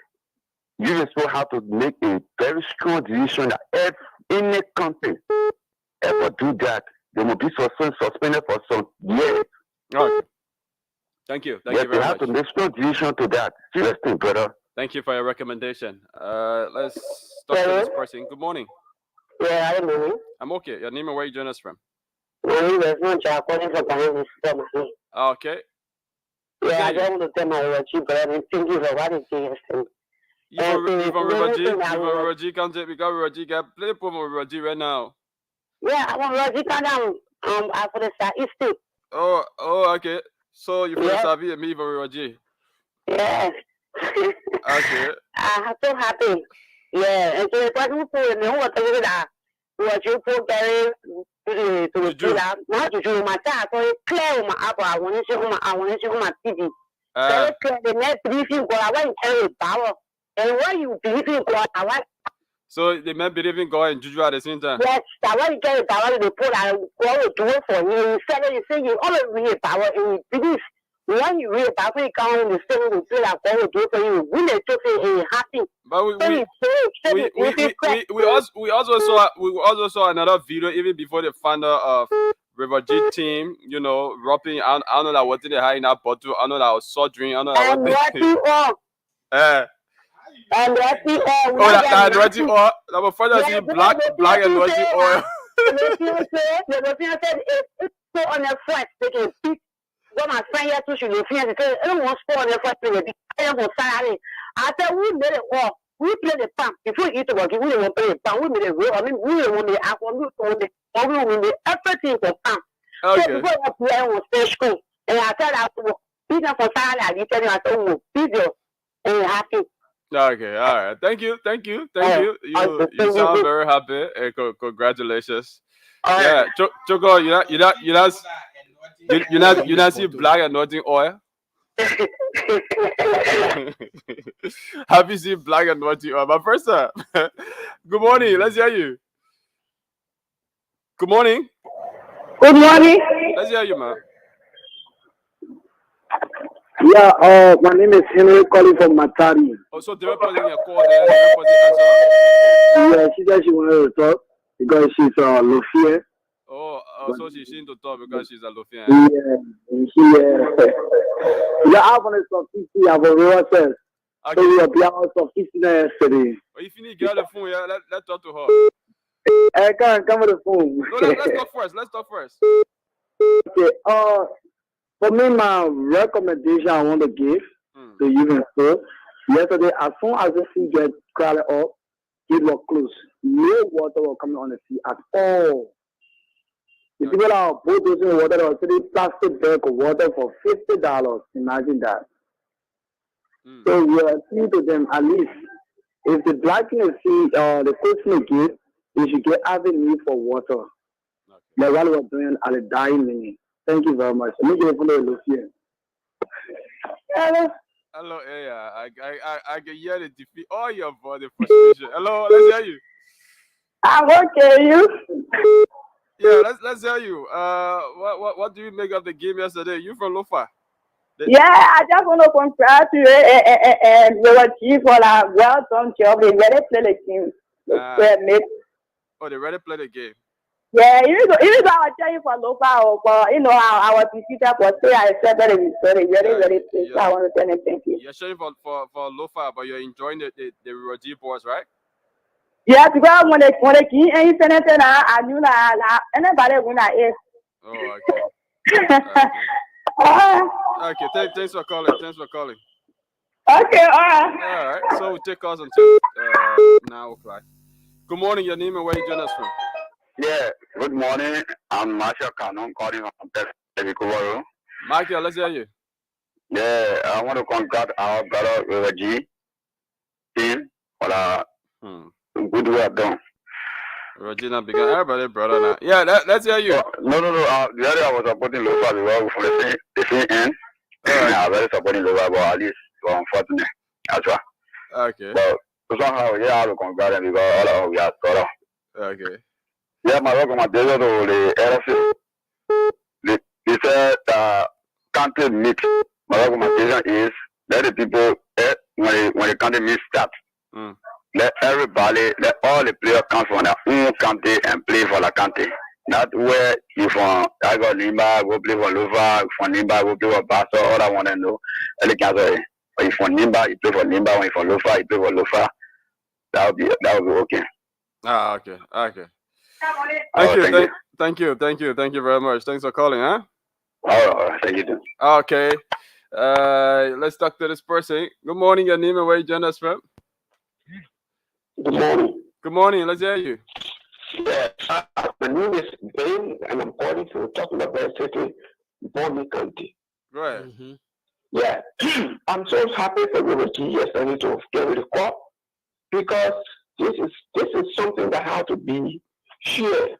you just will have to make a very strong decision that if any country ever do that, they will be suspended for some years. Okay. Thank you. Thank you very much. You have to make strong decision to that. Seriously, brother. Thank you for your recommendation. Let's talk to this person. Good morning. Yeah, good morning. I'm okay. Your name and where you join us from? Okay. Yeah, I don't want to tell my Raji, but I mean, thank you for what you did yesterday. You from Raji, can't take because Raji can play for Raji right now. Yeah, I want Raji come down. I for the Southeast. Oh, okay. So you from the Savi and me from Raji. Yes. Okay. I'm so happy. Yeah, and so the person who know what to do that. What you put there to the do that. Not to do my task. So clear my apple. I want to see my TV. Very clear. The next briefing go. I want to carry power. And when you believe in God, I want. So they may believe in God and Juju at the same time. Yes, I want to carry power. They put I God will do it for you. Instead of you say you always read power and you believe. When you read about it, come the same to say that God will do it for you. We need to say happy. But we also saw another video even before the founder of River G team, you know, rapping. I don't know that what did they hide in that bottle. I know that was soldering. I know that and what you all. And what you all. Oh, that what you all. That was further see black and what you all. The people said it's so on the front they can pick. When my friend here too should refuse because I don't want to spoil the first play. I don't want salary. I said we made it all. We play the pump before you eat the work. We don't play the pump. We made it real. I mean, we don't want the aqua. We want the everything for pump. Okay. So before I play, I was stay school. And I said I was beating for salary. I tell you I said oh video and happy. Okay, all right. Thank you. You sound very happy. Congratulations. Yeah, Choco, you not see black and nothing oil. Have you seen black and nothing oil? But first up, good morning. Let's hear you. Good morning. Good morning. Let's hear you, man. Yeah, my name is Henry calling from Matari. Also, the person you call there, the person answer. Yeah, she said she wanted to talk because she's Lufia. Oh, so she's in to talk because she's a Lufian. Yeah, I want to 50. I will say. Okay. So we are beyond 50 yesterday. If you need to get the phone, yeah, let's talk to her. I can't come on the phone. No, let's talk first. Let's talk first. Okay. For me, my recommendation I want to give to you and so yesterday, as soon as the sea gets crowded up, it will close. No water will come on the sea at all. The people are producing water, they are selling plastic bag of water for $50. Imagine that. So we are saying to them, at least, if the black in the sea, the coast make it, they should get avenue for water. Like what we're doing at the dying minute. Thank you very much. Let me get a Hello, yeah. I can hear the defeat. All your body frustration. Hello, let's hear you. I'm okay, you? Yeah, let's hear you. What do you make of the game yesterday? You from Lofa? Yeah, I just want to congratulate the chief for a well done job. They really play the game. Oh, they ready play the game. Yeah, even though I was telling for Lofa, but you know how I was defeated for say I said that it very play. So I want to tell them thank you. You're showing for Lofa, but you're enjoying the Roger boys, right? Yeah, because when they key and anything, I knew that anybody when I is. Oh, okay. Okay, thanks for calling. Okay, all right. All right, so we'll take calls until 9 o'clock. Good morning, your name and where you join us from? Yeah, good morning. I'm Marshall Cannon calling from Vancouver. Michael, let's hear you. Yeah, I want to congratulate our brother River G team for the good work done. Regina began everybody brother now. Yeah, let's hear you. No. The other I was supporting Lofa because from the same end. I was very supporting Lofa, but at least we're unfortunate. That's why. Okay. But somehow, yeah, I will congratulate them because all of we are thorough. Okay. Yeah, my recommendation to the LFC, they said country mix. My recommendation is let the people when the country mix starts. Let all the players come from their own country and play for the country. Not where you from, I got Nimba, go play for Luva, from Nimba, go play for Basso, all I want to know. When you from Nimba, you play for Nimba, when you from Lufa, you play for Lufa. That would be okay. Okay. Thank you very much. Thanks for calling, huh? All right, thank you. Okay. Let's talk to this person. Good morning, your name and where you join us from? Good morning. Good morning. Let's hear you. Yeah, my name is Ben, and I'm calling from talking about city, Bobby County. Right. Yeah, I'm so happy for you yesterday to get with the call because this is something that has to be shared.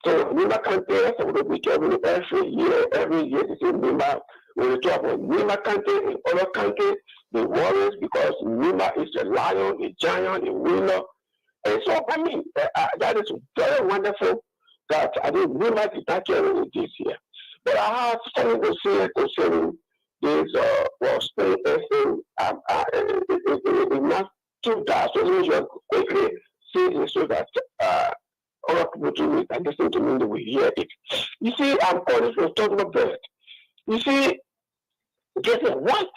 So Nima Kante, so we get with every year, the same Nima. When we talk about Nima Kante in other countries, the warriors, because Nima is the lion, the giant, the winner. And so, I mean, that is very wonderful that I think Nima did not get with this year. But I have something to say concerning this, stay it's not too bad. So let me just quickly say this so that other people to and listen to me the way hear it. You see, I'm calling from talking about. You see, guess what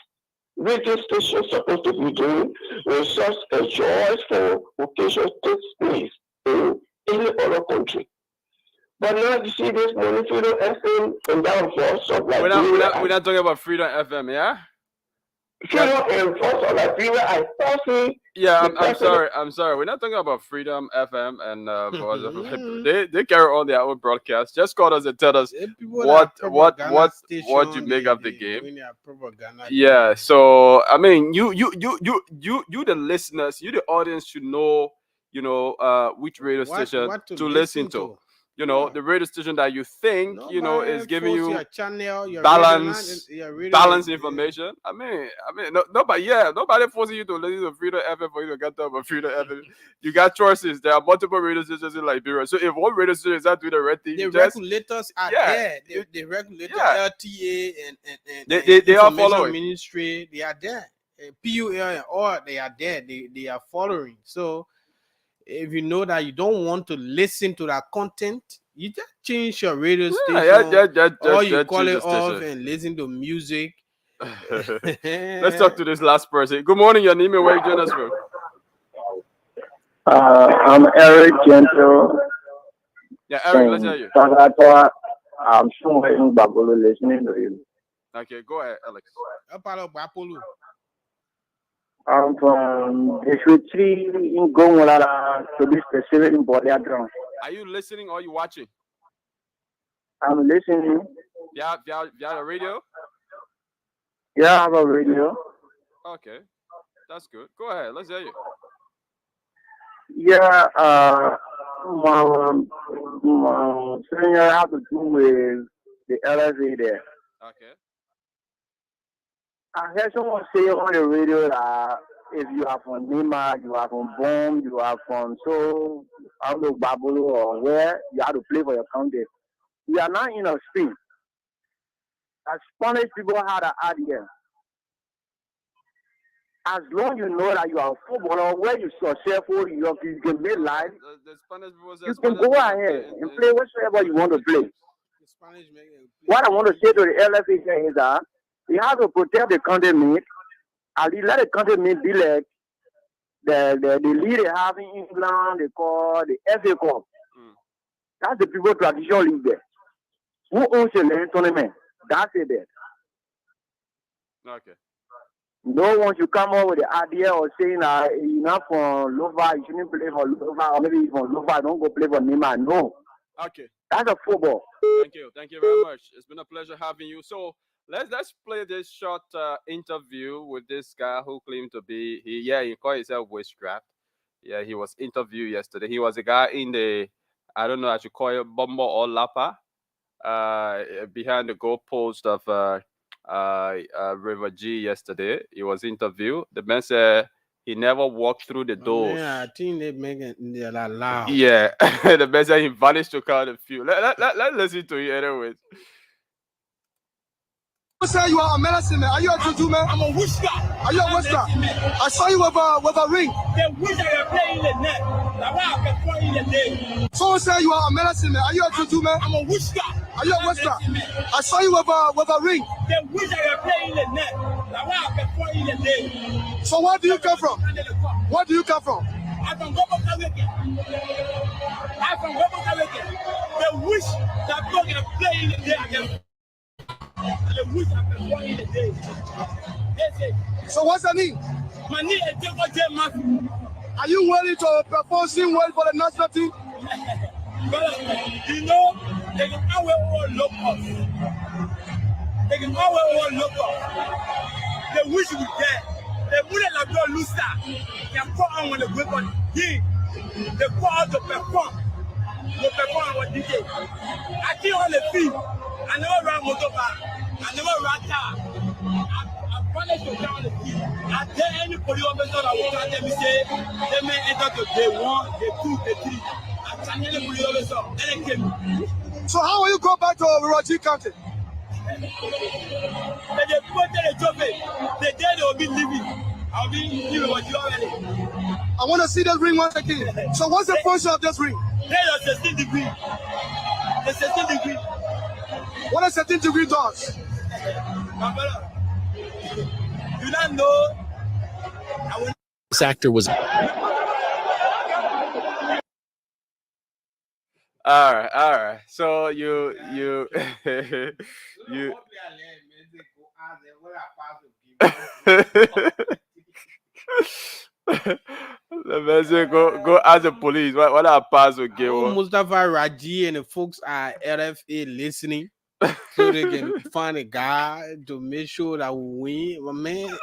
radio station supposed to be doing when such a joyful occasion takes place in any other country. But now you see this morning, Freedom FM and that voice of like we're not talking about Freedom FM, yeah? Freedom and voice of Liberia, I thought. Yeah, I'm sorry. We're not talking about Freedom FM and Voice of Liberia. They carry on their own broadcast. Just call us and tell us what you make of the game. Yeah, so I mean, you the listeners, you the audience should know, which radio station to listen to. you know, the radio station that you think, No, you know, is giving you your channel, your balance, radio, balance information. I mean, nobody forcing you to listen to Freedom FM for you to get up on Freedom FM. You got choices. There are multiple radio stations in Liberia. So if one radio station is not doing the right thing, the regulators are there. The regulator, LTA and they are Information following. Ministry, they are there. PUL and all, they are there. They are following. So if you know that you don't want to listen to that content, you just change your radio station, or you call it off and listen to music. Let's talk to this last person. Good morning, your name and where you join us from? I'm Eric Gentle. Yeah, Eric, let's hear you. I'm somewhere in Babolo listening to you. Okay, go ahead, Alex. I'm from District 3 in Gomolala, to be specific in Bodiadron. Are you listening or are you watching? I'm listening. Via the radio? Yeah, I have a radio. Okay, that's good. Go ahead, let's hear you. Yeah, my thing I have to do with the LSA there. Okay. I heard someone say on the radio that if you are from Nima, you are from Bomb, you are from I don't know, Babolo or where, you have to play for your country. We are not in a Spain. As Spanish people had an idea. As long as you know that you are a footballer, where you successful, you can make life, you can go ahead and play whatever you want to play. What I want to say to the LFA is that you have to protect the country meat. And let the country meat be like the league they have in England, they call the FA Cup. That's the people traditional league there. Who owns the land tournament? That's it there. Okay. No one should come up with the idea of saying that you're not from Lova, you shouldn't play for Lova, or maybe you're from Lova, don't go play for Nima. No. Okay. That's a football. Thank you very much. It's been a pleasure having you. So let's play this short interview with this guy who claimed to be he called himself Witchcraft. Yeah, he was interviewed yesterday. He was a guy in the, I don't know, I should call it Bombo or Lapa, behind the goalpost of River G yesterday. He was interviewed. The man said he never walked through the doors. Yeah, I think they make it loud. Yeah, the man said he vanished to count a few. Let's listen to you anyways. You say you are a medicine man. Are you a Juju man? I'm a witchcraft. Are you a witchcraft? I saw you with a ring. The witch that you're playing in the net. Like what I can play in the day. Someone say you are a medicine man. Are you a Juju man? I'm a witchcraft. Are you a witchcraft? I saw you with a ring. The witch that you're playing in the net. Like what I can play in the day. So where do you come from? Where do you come from? I'm from Gobokaweke. I'm from Gobokaweke. The witch that people can play in the day. So what's the name? My name is Jacob. Are you willing to propose well for the national team? You know, they can always look up. They can always look up. They wish you were there. They wouldn't have no loser. They put on when they go on. They go out to perform. They perform with DJ. I think on the field. I never ran motorbike. I never ran car. I managed to get on the field. I tell anybody on the side that will tell them, say, they may enter to day 1, day 2, day 3. I tell anybody on the side, and they came. So how will you go back to Raji County? They put the trophy. The day they will be living. I'll be living with you already. I want to see that ring once again. So what's the function of this ring? There's a 16 degree. The 16 degree. What a 17 degree does? My brother, you don't know. This actor was. All right. So you the message go ask the police what our pass will give. Mustafa Raji and the folks at RFA listening, so they can find a guy to make sure that we win. But man,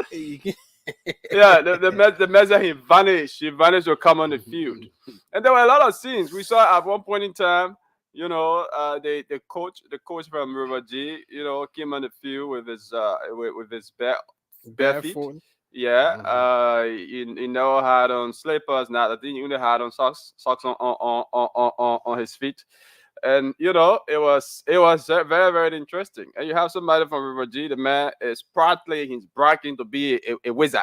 yeah, the message he vanished. He vanished to come on the field, and there were a lot of scenes we saw at one point in time. The coach from River G, came on the field with his bare feet. Barefoot. Yeah, he never had on slippers. Not I think he only had on socks on his feet, and it was very very interesting. And you have somebody from River G. The man is practically he's bragging to be a wizard.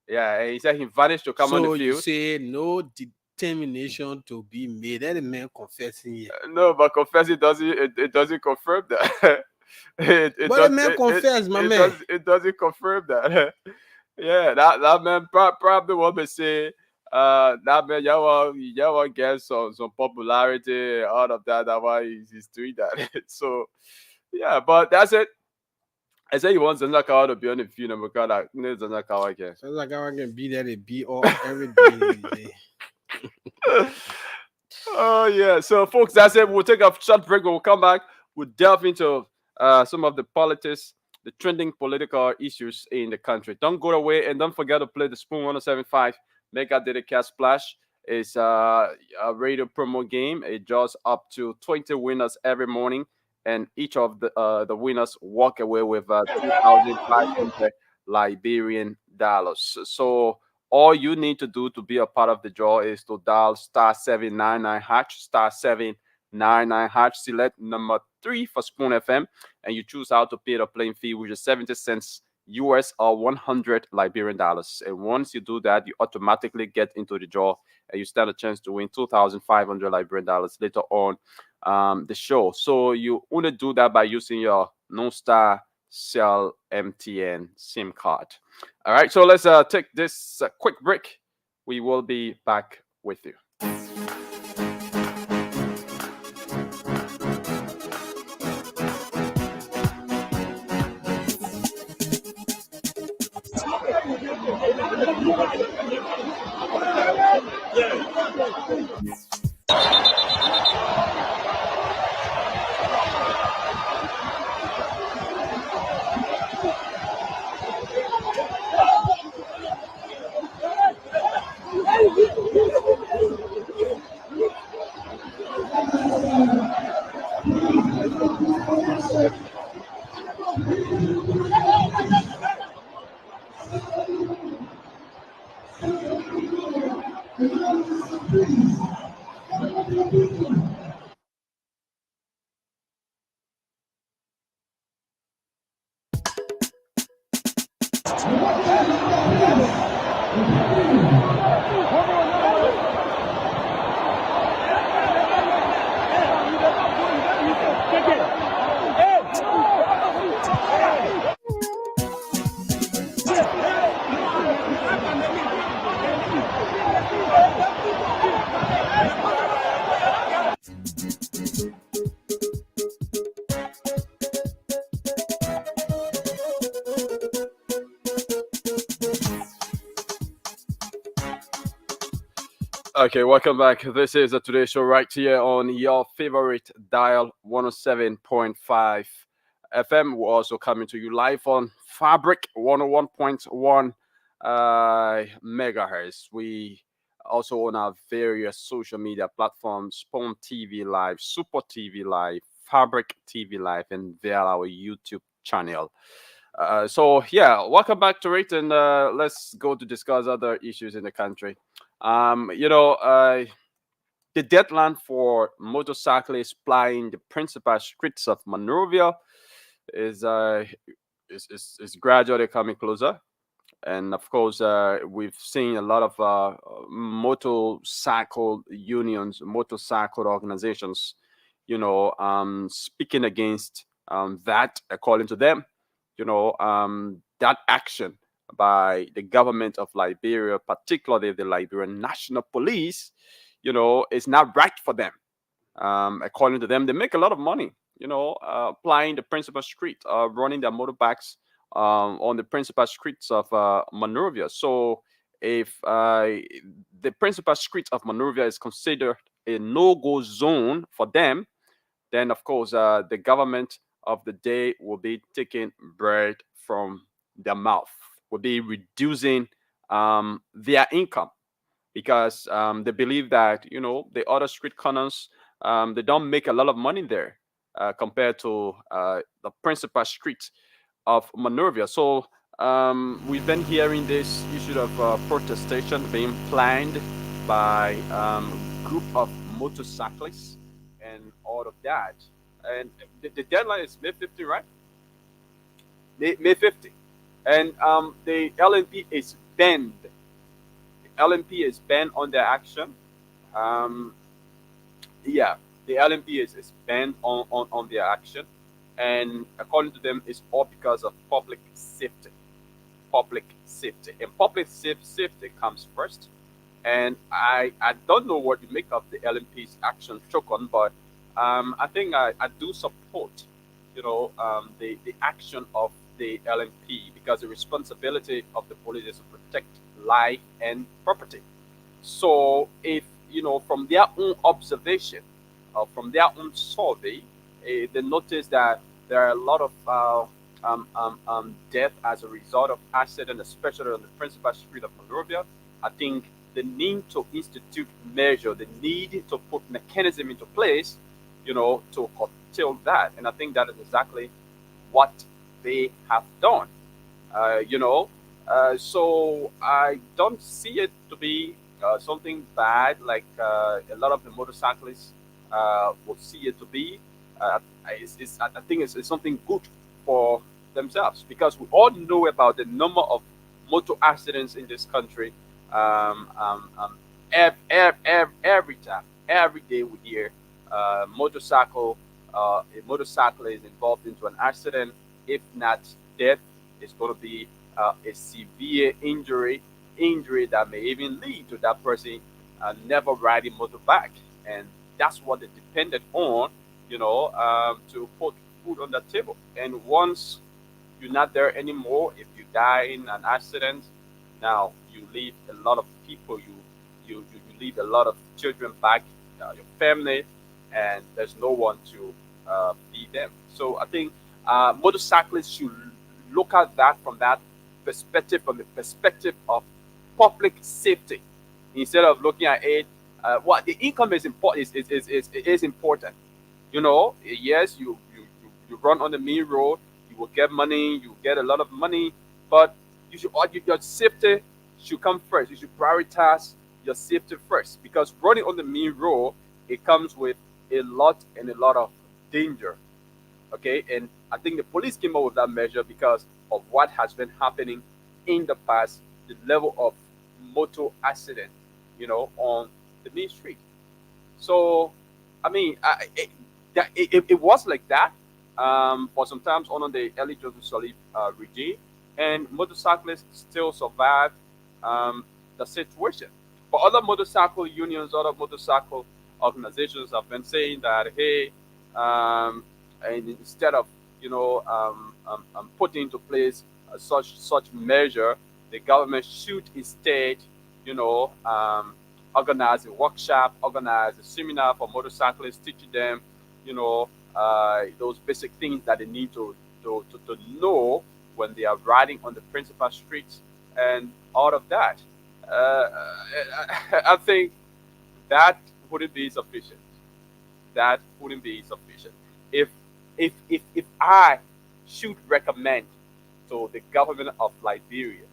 Yeah, and he said he vanished to come on the So you field. say no determination to be made. That the man confessing here. No, but confessing it doesn't confirm that. But the man confessed, my man. It doesn't confirm that. Yeah, that man probably want to say that man y'all get some popularity out of that. That's why he's doing that. So yeah, but that's it. I say he wants Zanakawa to be on the field and because like no Zanakawa again. Sounds like I can be there to be all every day. Oh yeah. So folks, that's it. We'll take a short break. We'll come back. We'll delve into some of the politics, the trending political issues in the country. Don't go away and don't forget to play the Spoon 1075 Mega Dedicated Splash. It's a radio promo game. It draws up to 20 winners every morning, and each of the winners walk away with 2,500 Liberian dollars. So all you need to do to be a part of the draw is to dial *799# *799#, select number 3 for Spoon FM, and you choose how to pay the playing fee, which is 70 cents US or 100 Liberian dollars. And once you do that, you automatically get into the draw and you stand a chance to win 2,500 Liberian dollars later on the show. So you only do that by using your Non-Star Cell MTN SIM card. All right, so let's take this quick break. We will be back with you. Okay, welcome back. This is the Today Show right here on your favorite dial 107.5 FM. We're also coming to you live on Fabric 101.1 megahertz. We also on our various social media platforms, Spawn TV Live, Super TV Live, Fabric TV Live, and via our YouTube channel. So yeah, welcome back to it, and let's go to discuss other issues in the country. The deadline for motorcyclists plying the principal streets of Monrovia is gradually coming closer. And of course, we've seen a lot of motorcycle unions, motorcycle organizations, speaking against that, according to them, that action by the government of Liberia, particularly the Liberian National Police, is not right for them. According to them, they make a lot of money, applying the principal street, running their motorbikes on the principal streets of Monrovia. So if the principal street of Monrovia is considered a no-go zone for them, then of course the government of the day will be taking bread from their mouth, will be reducing their income, because they believe that the other street corners They don't make a lot of money there compared to the principal street of Monrovia. So we've been hearing this issue of protestation being planned by group of motorcyclists and all of that. And the deadline is May 15, right? May 15. And the LNP is banned. The LNP is banned on their action. Um, yeah, the LNP is banned on their action. And according to them, it's all because of public safety. Public safety. And public safety comes first. And I don't know what you make of the LNP's action token, but I think I do support, the action of the LNP because the responsibility of the police is to protect life and property. So if from their own observation, from their own survey, they notice that there are a lot of death as a result of accident, especially on the principal street of Monrovia. I think the need to institute measure, the need to put mechanism into place, to curtail that. And I think that is exactly what they have done. So I don't see it to be something bad like a lot of the motorcyclists will see it to be. I think it's something good for themselves because we all know about the number of motor accidents in this country. Um, um, um, every time, every day we hear a motorcycle is involved into an accident. If not death, it's going to be a severe injury that may even lead to that person never riding motorbike, and that's what they depended on, to put food on the table. And once you're not there anymore, if you die in an accident, now you leave a lot of people, you leave a lot of children back, your family, and there's no one to feed them. So I think motorcyclists should look at that from that perspective, from the perspective of public safety, instead of looking at it. What the income is important is important. Yes, you run on the main road, you will get money, you get a lot of money, but your safety should come first. You should prioritize your safety first because running on the main road, it comes with a lot and a lot of danger. Okay, and I think the police came up with that measure because of what has been happening in the past, the level of motor accident, on the main street. So, I mean, it was like that for some times on the early Joseph Solid regime, and motorcyclists still survived the situation. But other motorcycle unions, other motorcycle organizations have been saying that, hey, and instead of putting into place such measure, the government should instead, you know, um, organize a workshop, organize a seminar for motorcyclists, teaching them, those basic things that they need to know when they are riding on the principal streets and all of that. I think that wouldn't be sufficient. That wouldn't be sufficient. If if I should recommend to the government of Liberia,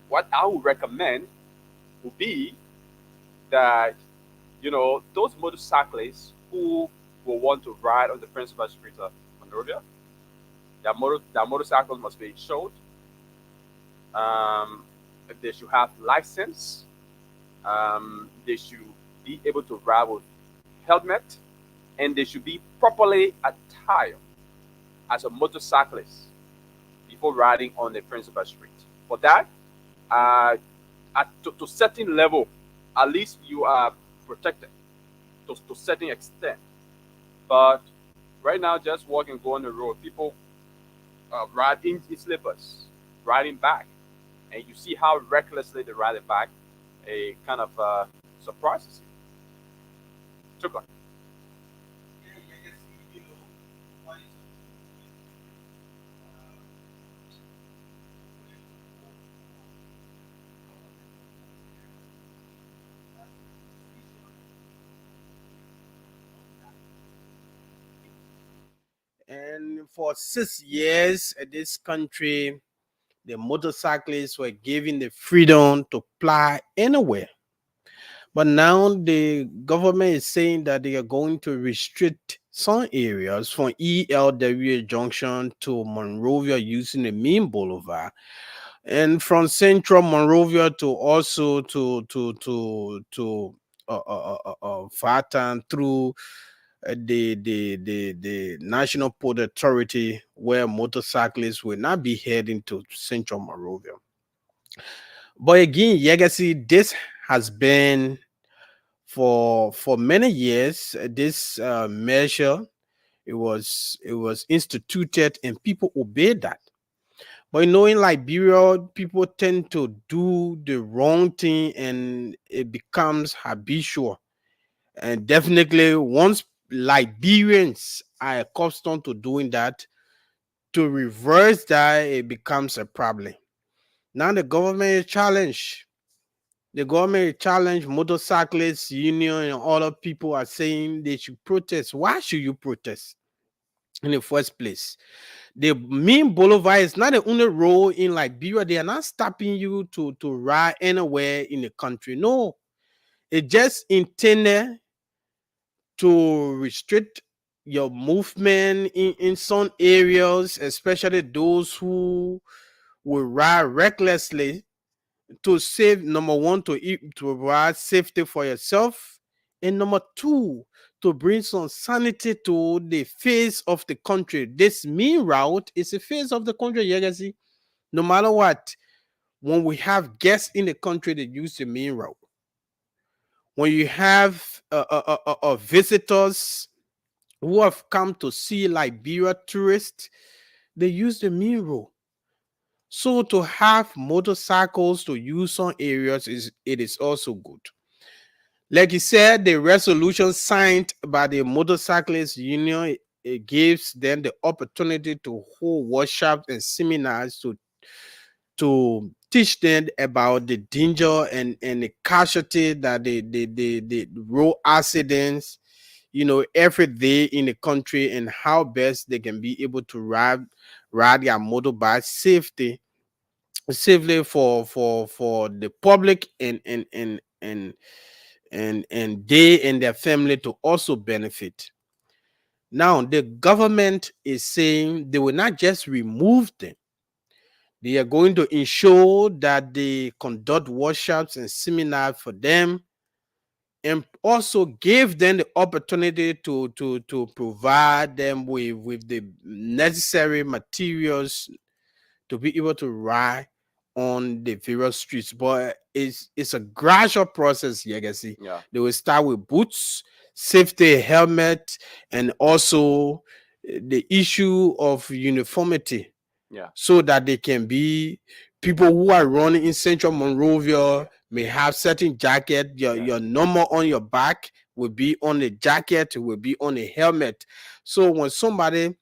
what I would recommend would be that those motorcyclists who will want to ride on the principal streets of Monrovia, their motorcycles must be insured. Um, they should have license. They should be able to ride with helmet, and they should be properly attired as a motorcyclist before riding on the principal street. For that, uh, to certain level, at least you are protected to certain extent. But right now, just walking, go on the road, people ride in slippers, riding back, and you see how recklessly they ride it back. A kind of surprises you. Took on. And for 6 years, this country, the motorcyclists were given the freedom to fly anywhere. But now the government is saying that they are going to restrict some areas from ELWA Junction to Monrovia using the main boulevard, and from Central Monrovia to also to Fatan through the National Port Authority, where motorcyclists will not be heading to Central Monrovia. But again, Legacy, this has been for many years. This measure, it was instituted and people obeyed that. But in Liberia, people tend to do the wrong thing and it becomes habitual. And definitely, once Liberians are accustomed to doing that, to reverse that, it becomes a problem. Now the government is challenged. The government challenged motorcyclists union and other people are saying they should protest. Why should you protest in the first place? The main boulevard is not the only road in Liberia. They are not stopping you to ride anywhere in the country. No, it's just intended to restrict your movement in some areas, especially those who will ride recklessly, to save, number one, to provide safety for yourself, and number two, to bring some sanity to the face of the country. This main route is the face of the country, you can see. No matter what, when we have guests in the country, they use the main route. When you have visitors who have come to see Liberia, tourists, they use the main road. So to have motorcycles to use some areas is also good. Like you said, the resolution signed by the Motorcyclists Union, it gives them the opportunity to hold workshops and seminars to teach them about the danger and the casualty that the road accidents, every day in the country, and how best they can be able to ride their motorbike safely for the public and they and their family to also benefit. Now the government is saying they will not just remove them. They are going to ensure that they conduct workshops and seminars for them, and also give them the opportunity to provide them with the necessary materials to be able to ride on the various streets. But it's a gradual process, you can see. Yeah. They will start with boots, safety helmet, and also the issue of uniformity. Yeah. So that they can be people who are running in Central Monrovia may have certain jacket. Your number on your back will be on the jacket, will be on the helmet. So when somebody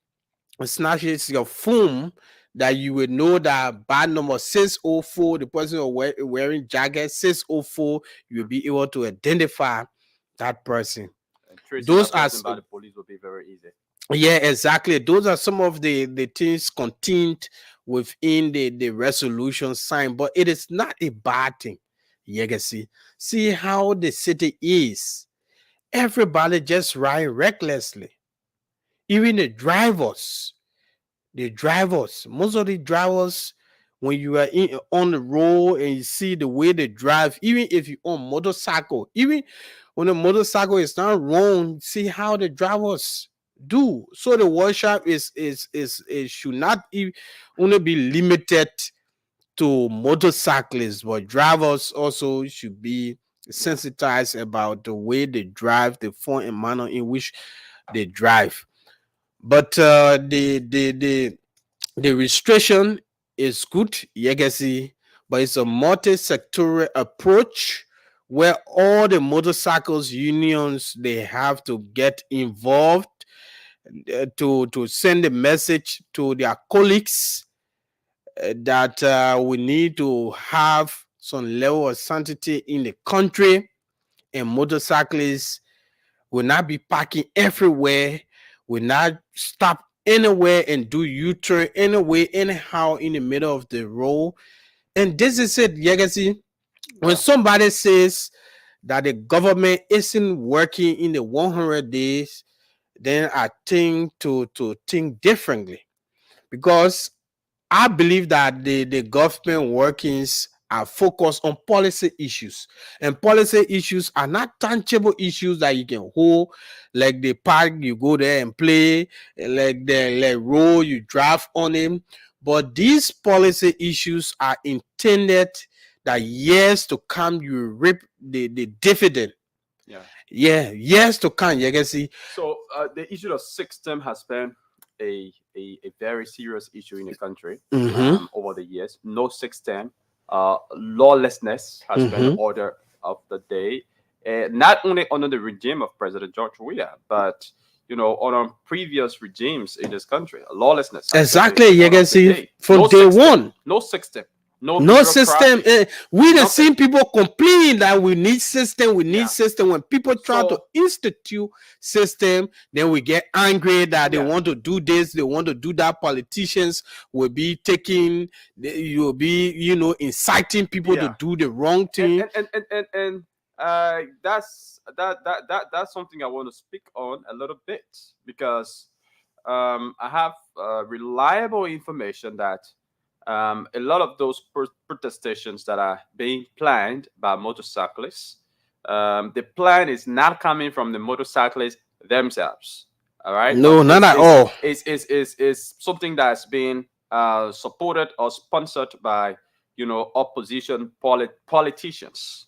snatches your phone, that you will know that bad number 604, the person wearing jacket 604, you will be able to identify that person. And tracing Those that person are by the police will be very easy. Yeah, exactly. Those are some of the things contained within the resolution signed, but it is not a bad thing. You can see how the city is. Everybody just ride recklessly. Even the drivers, most of the drivers, when you are on the road and you see the way they drive, even if you're on motorcycle, even when the motorcycle is not wrong, see how the drivers do. So the workshop is should not only be limited to motorcyclists, but drivers also should be sensitized about the way they drive, the form and manner in which they drive. But the restriction is good, legacy, but it's a multi-sectoral approach where all the motorcycles unions, they have to get involved to send a message to their colleagues that we need to have some level of sanctity in the country, and motorcyclists will not be parking everywhere, will not stop anywhere and do U-turn anyway, anyhow in the middle of the road. And this is it, Legacy. When somebody says that the government isn't working in the 100 days, then I think to think differently, because I believe that the government workings are focused on policy issues, and policy issues are not tangible issues that you can hold, like the park you go there and play, like the road you drive on him. But these policy issues are intended that years to come you reap the dividend. Yeah, years to come. You can see. So the issue of system has been a very serious issue in the country over the years. No system, lawlessness has been the order of the day, not only under the regime of President George Weah, but on previous regimes in this country. Lawlessness. Exactly, you can see from no day system, one. No system. No system. We the same people complaining that we need system. We need system. When people try to institute system, then we get angry that they want to do this, they want to do that. Politicians will be taking, you will be, inciting people to do the wrong thing. And that's something I want to speak on a little bit, because I have reliable information that a lot of those protestations that are being planned by motorcyclists, the plan is not coming from the motorcyclists themselves. All right. No, not at all. It's something that's been supported or sponsored by opposition politicians.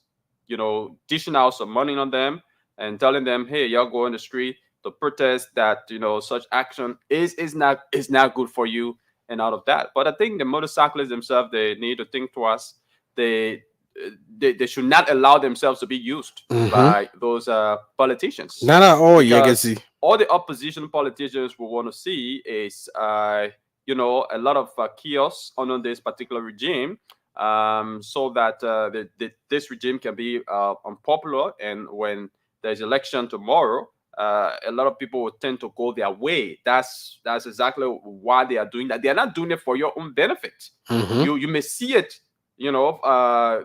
Dishing out some money on them and telling them, hey, y'all go in the street to protest that such action is not good for you. And out of that, but I think the motorcyclists themselves, they need to think twice. They should not allow themselves to be used by those politicians. Not at all, you can see. All the opposition politicians will want to see is a lot of chaos under this particular regime, so that this regime can be unpopular. And when there's election tomorrow, a lot of people will tend to go their way. That's exactly why they are doing that. They are not doing it for your own benefit. You may see it, as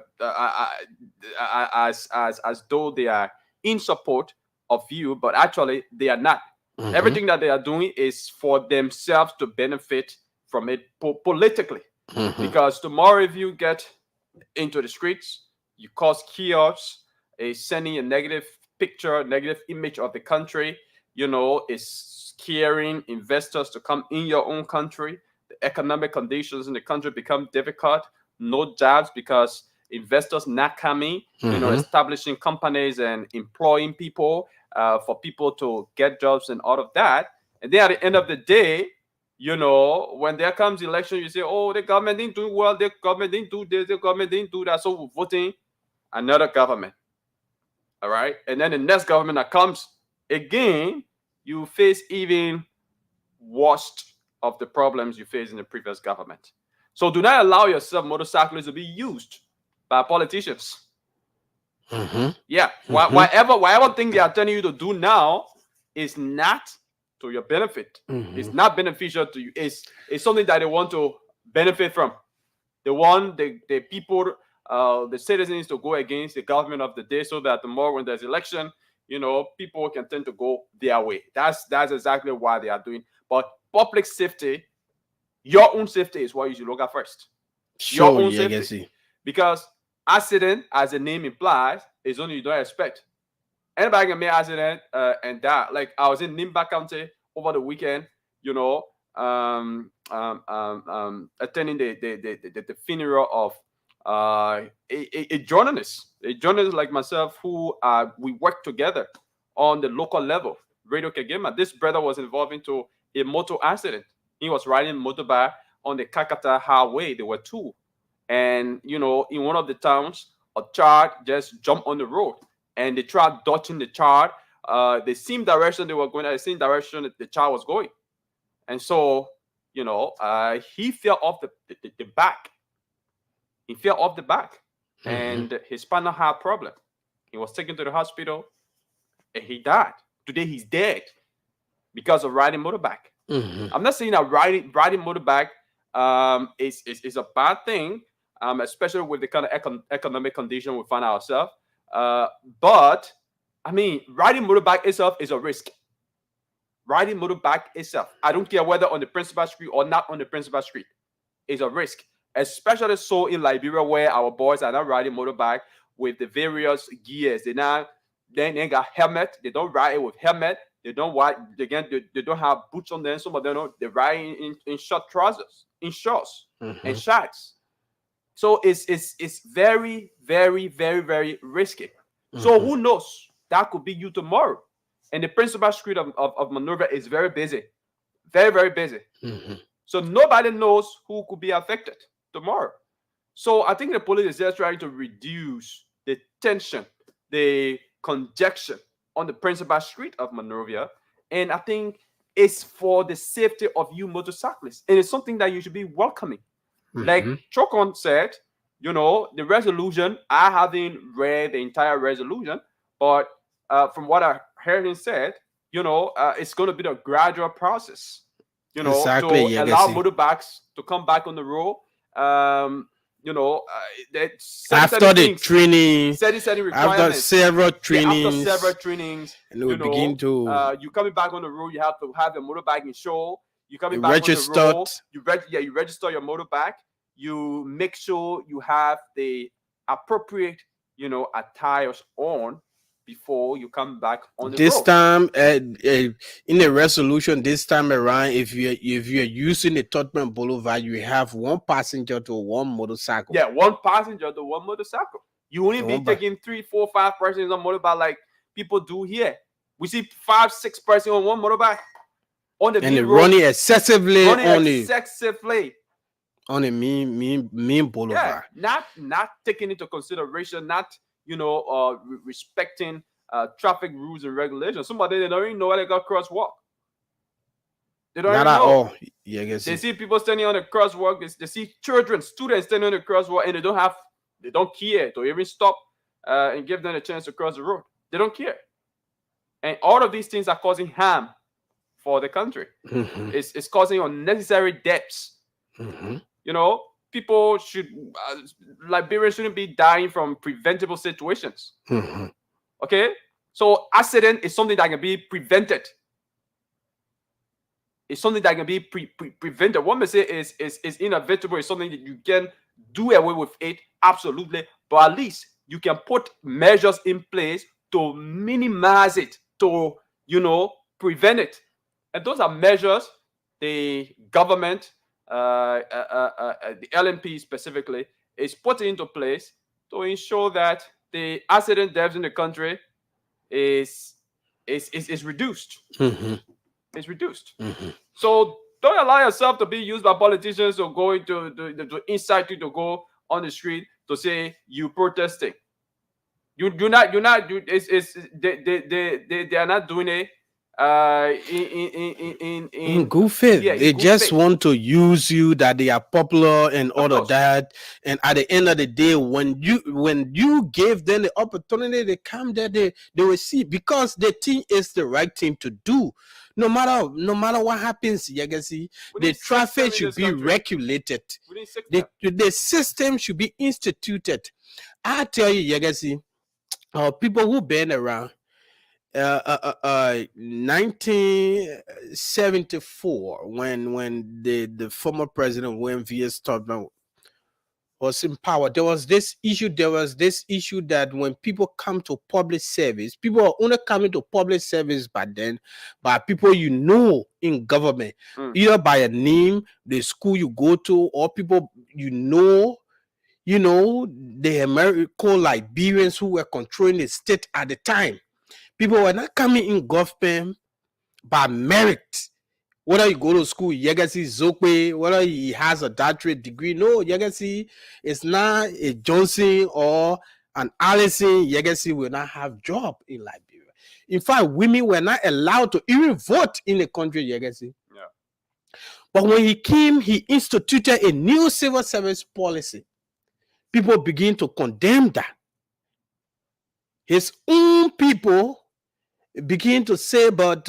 though they are in support of you, but actually they are not. Everything that they are doing is for themselves to benefit from it politically. Because tomorrow, if you get into the streets, you cause chaos, sending a negative picture, negative image of the country, is scaring investors to come in your own country. The economic conditions in the country become difficult. No jobs because investors not coming, establishing companies and employing people for people to get jobs and all of that. And then at the end of the day, when there comes election, you say, oh, the government didn't do well, the government didn't do this, the government didn't do that, so we're voting another government. All right. And then the next government that comes again, you face even worst of the problems you faced in the previous government. So do not allow yourself, motorcyclists, to be used by politicians. Yeah. Whatever thing they are telling you to do now is not to your benefit. It's not beneficial to you. It's something that they want to benefit from. They want the people, the citizens, to go against the government of the day, so that tomorrow when there's election, people can tend to go their way. That's exactly why they are doing. But public safety, your own safety is what you should look at first. Your own safety. Because accident, as the name implies, is only you don't expect. Anybody can make accident and die. Like I was in Nimba County over the weekend, attending the funeral of a journalist like myself, who we work together on the local level, Radio Kagema. This brother was involved into a motor accident. He was riding motorbike on the Kakata Highway. There were two, and in one of the towns, a child just jumped on the road, and they tried dodging the child. The same direction they were going, the same direction that the child was going, and so he fell off the back. He fell off the back, and his spinal had a problem. He was taken to the hospital, and he died. Today he's dead because of riding motorbike. I'm not saying that riding motorbike is a bad thing, especially with the kind of economic condition we find ourselves. But I mean, riding motorbike itself is a risk. Riding motorbike itself, I don't care whether on the principal street or not on the principal street, is a risk. Especially so in Liberia, where our boys are not riding motorbike with the various gears. They got helmet. They don't ride it with helmet. They don't ride. Again, they don't have boots on them. Some of them they ride in short trousers, in shorts and shorts. So it's very, very, very, very risky. So who knows? That could be you tomorrow. And the principal street of Monrovia is very busy. Very, very busy. So nobody knows who could be affected tomorrow. So I think the police is just trying to reduce the tension, the congestion on the principal street of Monrovia. And I think it's for the safety of you motorcyclists. And it's something that you should be welcoming. Like Chokon said, the resolution, I haven't read the entire resolution, but from what I heard him said, it's going to be a gradual process, to allow motorbikes to come back on the road. After the training, after several trainings, and we begin to you coming back on the road, you have to have your motorbike in show. You coming back registered. on the road, you register your motorbike. You make sure you have the appropriate, attires on before you come back on the road. This time, in the resolution, this time around, if you're using the Tottenham Boulevard, you have one passenger to one motorcycle. Yeah, one passenger to one motorcycle. You won't be taking 3, 4, 5 persons on motorbike like people do here. We see 5, 6 persons on one motorbike on the and road, running excessively on the main boulevard. Yeah, not taking into consideration, not respecting traffic rules and regulations. Somebody they don't even know where they got crosswalk. They don't not even at know. all. Yeah, they see people standing on the crosswalk. They see students standing on the crosswalk, and they don't care to even stop and give them a chance to cross the road. They don't care, and all of these things are causing harm for the country. It's causing unnecessary deaths. People Liberians shouldn't be dying from preventable situations. Okay, so accident is something that can be prevented. It's something that can be prevented. What may say is inevitable. It's something that you can do away with it, absolutely. But at least you can put measures in place to minimize it, to prevent it. And those are measures the government, the LNP specifically, is putting into place to ensure that the accident deaths in the country is reduced. It's reduced. So don't allow yourself to be used by politicians or going to incite you to go on the street to say you protesting. They are not doing it in good faith. Yeah, they good just faith. want to use you, that they are popular and all of that. And at the end of the day, when you give them the opportunity to come there, they will see, because they think it's the right thing to do. No matter what happens, you can see the traffic should be regulated. The system should be instituted. I tell you, you can see people who been around 1974, when the former president William V.S. Tubman was in power, there was this issue that when people come to public service, people are only coming to public service by then by people in government, either by a name, the school you go to, or people the American Liberians who were controlling the state at the time. People were not coming in government by merit. Whether you go to school, Yegasi Zokwe, whether he has a doctorate degree, no, Yegasi is not a Johnson or an Allison. Yegasi will not have job in Liberia. In fact, women were not allowed to even vote in the country, Yegasi. Yeah. But when he came, he instituted a new civil service policy. People begin to condemn that. His own people begin to say, but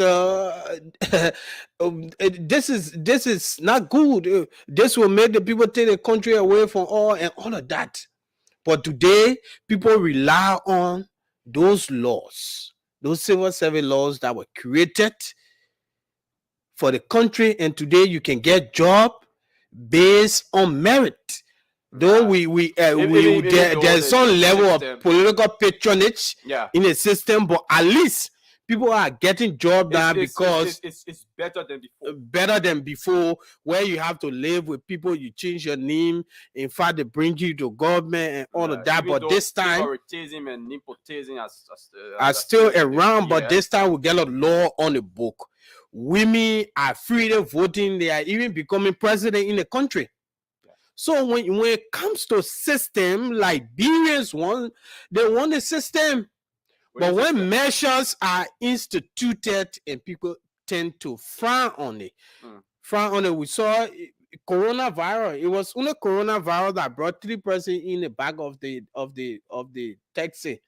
this is not good. This will make the people take the country away from all of that. But today, people rely on those laws, those civil service laws that were created for the country, and today you can get job based on merit. Though there's some level of political patronage in the system, but at least people are getting job now because it's better than before. Better than before, where you have to live with people, you change your name. In fact, they bring you to government and all of that. But this time, favoritism and nepotism are still around. But this time, we get a law on the book. Women are freely voting. They are even becoming president in the country. So when it comes to system, Liberians they want a system. But when measures are instituted and people tend to frown on it, we saw coronavirus. It was only coronavirus that brought 3 persons in the back of the taxi.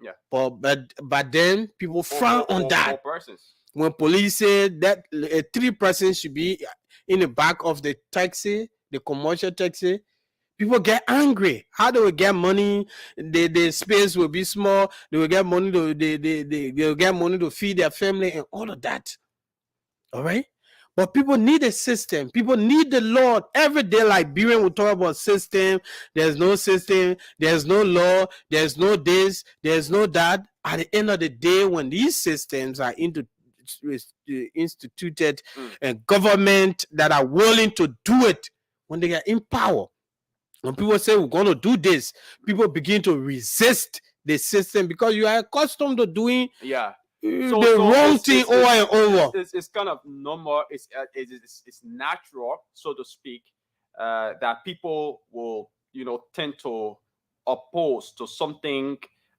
Yeah. But then people frown on that. 4 persons. When police said that 3 persons should be in the back of the taxi, the commercial taxi, people get angry. How do we get money? The space will be small. They will get money they'll get money to feed their family and all of that. All right. But people need a system. People need the Lord. Every day, Liberian will talk about system. There's no system. There's no law. There's no this. There's no that. At the end of the day, when these systems are instituted and government that are willing to do it, when they are in power, when people say we're going to do this, people begin to resist the system because you are accustomed to doing the wrong thing over and over. It's kind of normal. It's natural, so to speak, that people will tend to oppose to something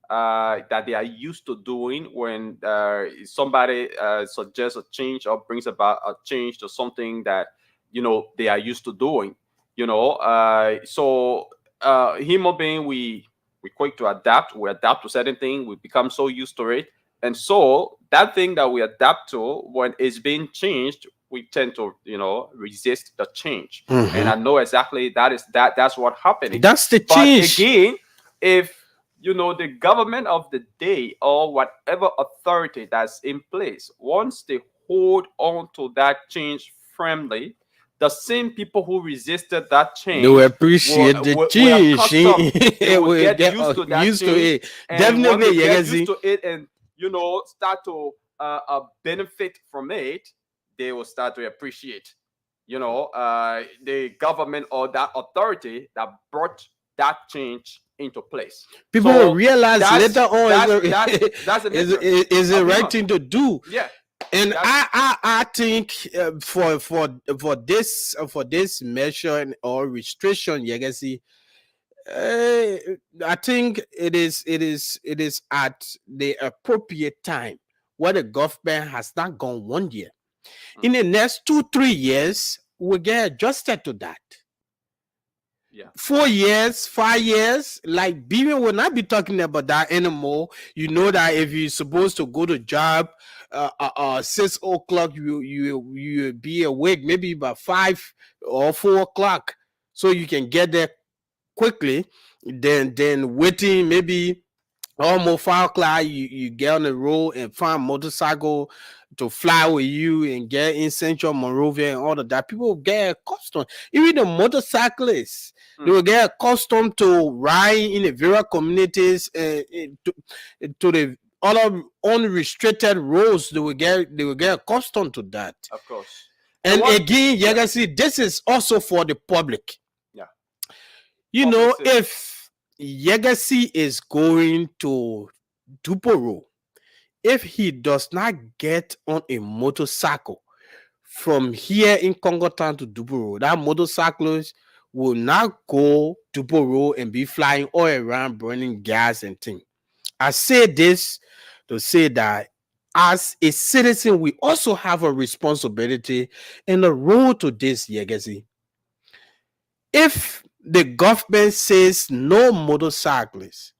that they are used to doing when somebody suggests a change or brings about a change to something that they are used to doing. So human being, we quick to adapt. We adapt to certain things. We become so used to it, and so that thing that we adapt to, when it's being changed, we tend to resist the change. And I know exactly that's what happened. That's the change. But again, if the government of the day or whatever authority that's in place, once they hold on to that change firmly, the same people who resisted that change, they will appreciate the change. They will get used to that change. Definitely, when they get used to it and start to benefit from it, they will start to appreciate the government or that authority that brought that change into place. People will realize later on that's is the right thing to do. Yeah. And I think for this measure or restriction, I think it is at the appropriate time where the government has not gone 1 year. In the next 2-3 years, we'll get adjusted to that. 4 years, 5 years, Liberian will not be talking about that anymore. That if you're supposed to go to job 6 o'clock, you be awake maybe by 5 or 4 o'clock, so you can get there quickly. Then waiting maybe almost 5 o'clock, you get on the road and find motorcycle to fly with you and get in Central Monrovia and all of that. People get accustomed. Even the motorcyclists, they will get accustomed to riding in the various communities to the other unrestricted roads. They will get accustomed to that. Of course. And again, this is also for the public. Yeah. If Yegasi is going to Duporo, if he does not get on a motorcycle from here in Congo Town to Duporo, that motorcyclist will not go to Duporo and be flying all around burning gas and things. I say this to say that as a citizen, we also have a responsibility in the road to this, Yegasi. If the government says no motorcyclists,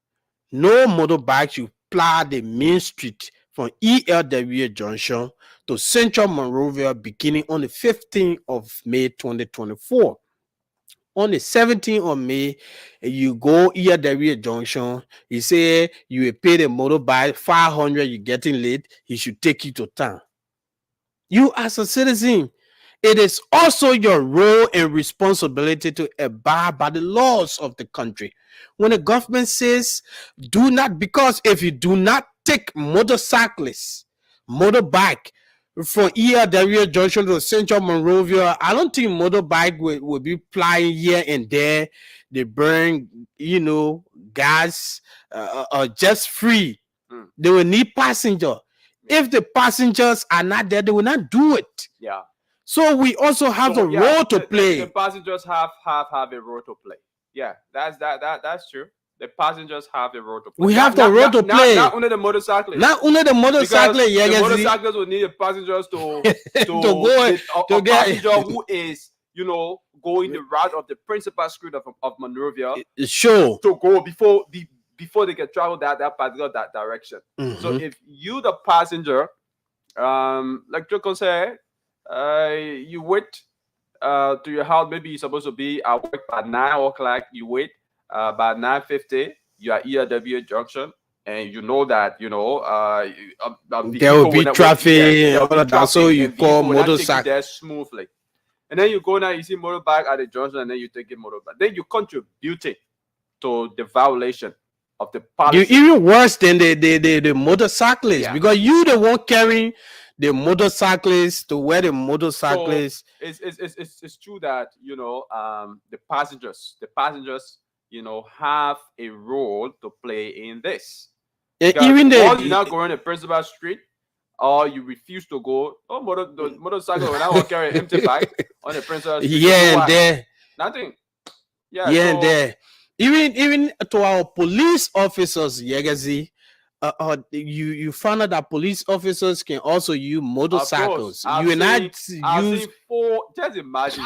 no motorbikes, you plow the main street from ELW Junction to Central Monrovia beginning on the 15th of May 2024. On the 17th of May, you go ELW Junction. He say you will pay the motorbike 500. You're getting late. He should take you to town. You as a citizen, it is also your role and responsibility to abide by the laws of the country. When the government says do not, because if you do not take motorcyclists, motorbike from ELW Junction to Central Monrovia, I don't think motorbike will be flying here and there. They burn, gas, just free. They will need passenger. If the passengers are not there, they will not do it. Yeah. So we also have a role to play. The passengers have a role to play. Yeah, that's true. The passengers have a role to play. We have the role to play. Not only the motorcyclists. Not only the motorcyclists. Yeah, the motorcyclists will need the passengers to a passenger who is, going the route of the principal street of Monrovia. Sure. To go before they can travel that particular direction. Mm-hmm. So if you, the passenger, like Joko said, you wait to your house. Maybe you're supposed to be at work by 9 o'clock. You wait by 9:50. You are ELW Junction, and you know that there will be traffic. So you call motorcycle there smoothly, and then you go now. You see motorbike at the junction, and then you take a motorbike. Then you contributing to the violation of the policy. You're even worse than the motorcyclists, because you the one carrying the motorcyclists to where the motorcyclists. So it's true that the passengers have a role to play in this. Even once you're not going to principal street, or you refuse to go, the motorcycle when I will carry an empty bag on the principal street. Yeah, and there nothing. Yeah, and there. Even to our police officers, Yegazi, you found out that police officers can also use motorcycles. I've seen 4. Just imagine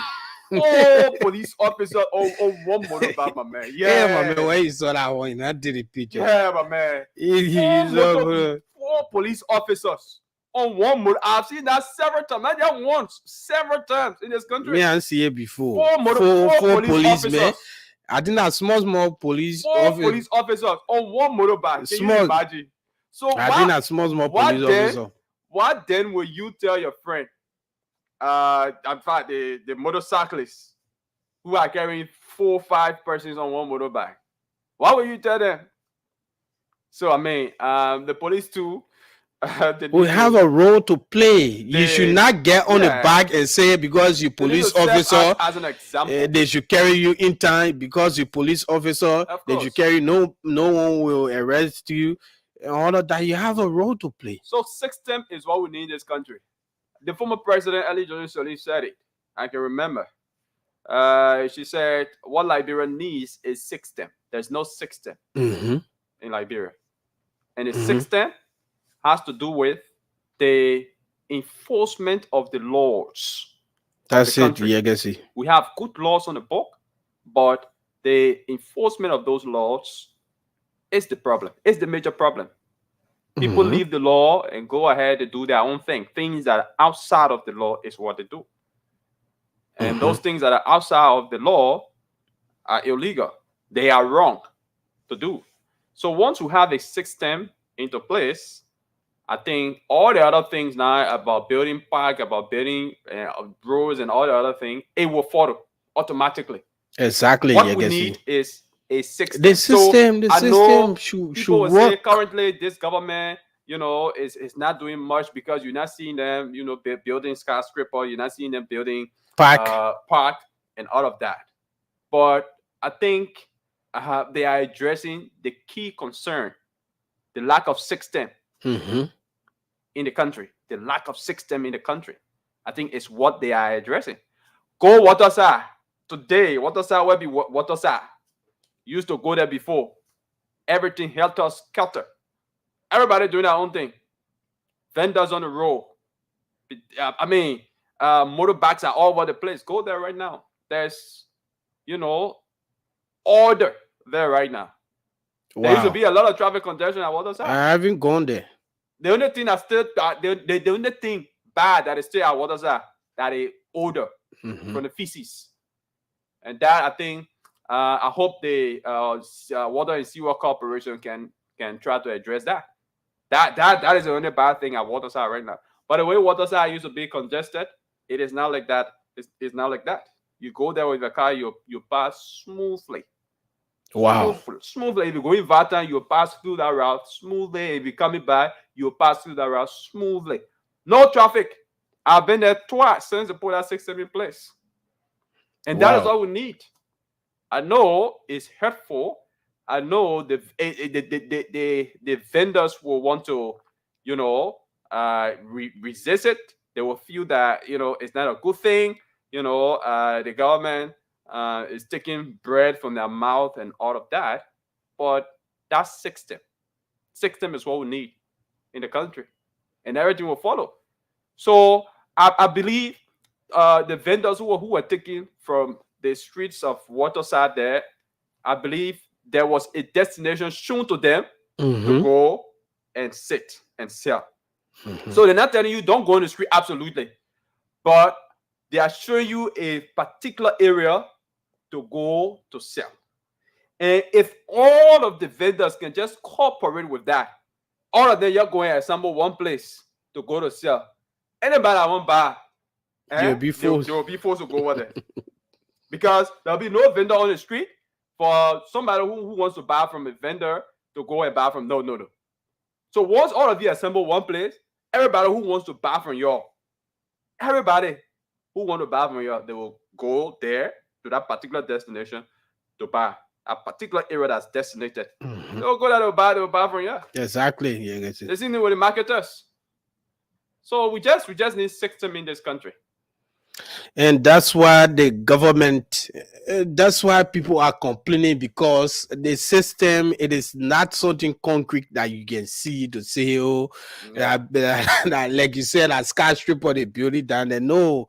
4 police officers on one motorbike, my man. Yeah, my man. Where you saw that one? I did a picture. Yeah, my man. 4 police officers on one motor. I've seen that several times. Not just once, several times in this country. Me, I see it before. 4 policemen. I think that small police police officers on one motorbike. Can you imagine? So I think that small police officer. What then will you tell your friend? In fact, the motorcyclists who are carrying 4 or 5 persons on one motorbike. What will you tell them? So I mean, the police too. We have a role to play. You should not get on the back and say because you police officer, as an example, they should carry you in time because you police officer. They should carry no one will arrest you. In order that you have a role to play. So system is what we need in this country. The former president Ali Juju said it. I can remember. She said, "What Liberia needs is system. There's no system in Liberia, and the system has to do with the enforcement of the laws." That's it, Legacy. We have good laws on the book, but the enforcement of those laws is the problem. It's the major problem. People leave the law and go ahead and do their own thing. Things that are outside of the law is what they do. And those things that are outside of the law are illegal. They are wrong to do. So once we have a system into place, I think all the other things now about building park, about building roads and all the other things, it will follow automatically. Exactly. What we need is a system. The system should work. Say currently this government, is not doing much because you're not seeing them, building skyscraper. You're not seeing them building park and all of that. But I think they are addressing the key concern, the lack of system in the country. The lack of system in the country, I think, is what they are addressing. Go Watersa today. Watersa will be Watersa. Used to go there before. Everything helter-skelter. Everybody doing their own thing. Vendors on the road. Motorbikes are all over the place. Go there right now. There's, order there right now. Wow. There used to be a lot of traffic congestion at Waterside. I haven't gone there. The only thing that still the only thing bad that is still at waters are that is odor from the feces, and that I think I hope the Water and Sewer Corporation can try to address that. That is the only bad thing at Waterside right now. But the way Waterside used to be congested, it is not like that. It's not like that. You go there with a car, you pass smoothly. Wow. Smoothly. If you go in Vatan, you pass through that route smoothly. If you're coming back, you pass through that route smoothly. No traffic. I've been there twice since they put that system in place. And that is all we need. I know it's hurtful. I know the vendors will want to, resist it. They will feel that, it's not a good thing. The government is taking bread from their mouth and all of that. But that system is what we need in the country. And everything will follow. So I believe the vendors who are taking from the streets of Waterside there, I believe there was a destination shown to them to go and sit and sell. So they're not telling you don't go in the street, absolutely. But they are showing you a particular area to go to sell. And if all of the vendors can just cooperate with that, all of them, you're going to assemble one place to go to sell. Anybody that won't buy, You'll be forced. They will be forced to go over there. Because there'll be no vendor on the street for somebody who wants to buy from a vendor to go and buy from. No. So once all of you assemble one place, everybody who wants to buy from you, they will go there to that particular destination to buy a particular area that's designated. They'll go there to buy from you. Exactly. Yeah, that's it. They see with the marketers. So we just need system in this country. And that's why the government, that's why people are complaining, because the system, it is not something concrete that you can see to say, like you said, a skyscraper, they build it down there. No,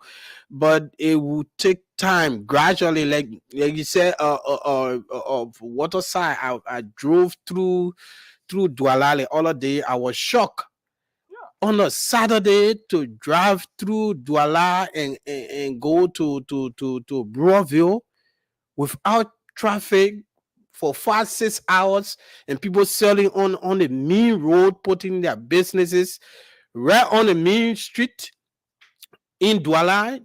but it will take time gradually. Like you said, Waterside, I drove through Douala all day. I was shocked. On a Saturday to drive through Douala and go to Broadville without traffic for 5-6 hours, and people selling on the main road, putting their businesses right on the main street in Douala.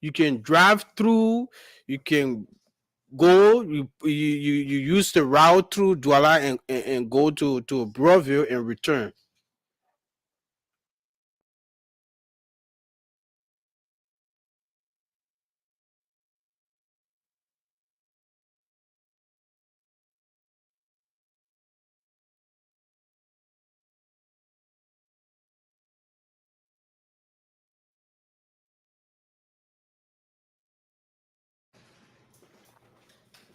You can drive through, you can go, you use the route through Douala and go to Broadville and return.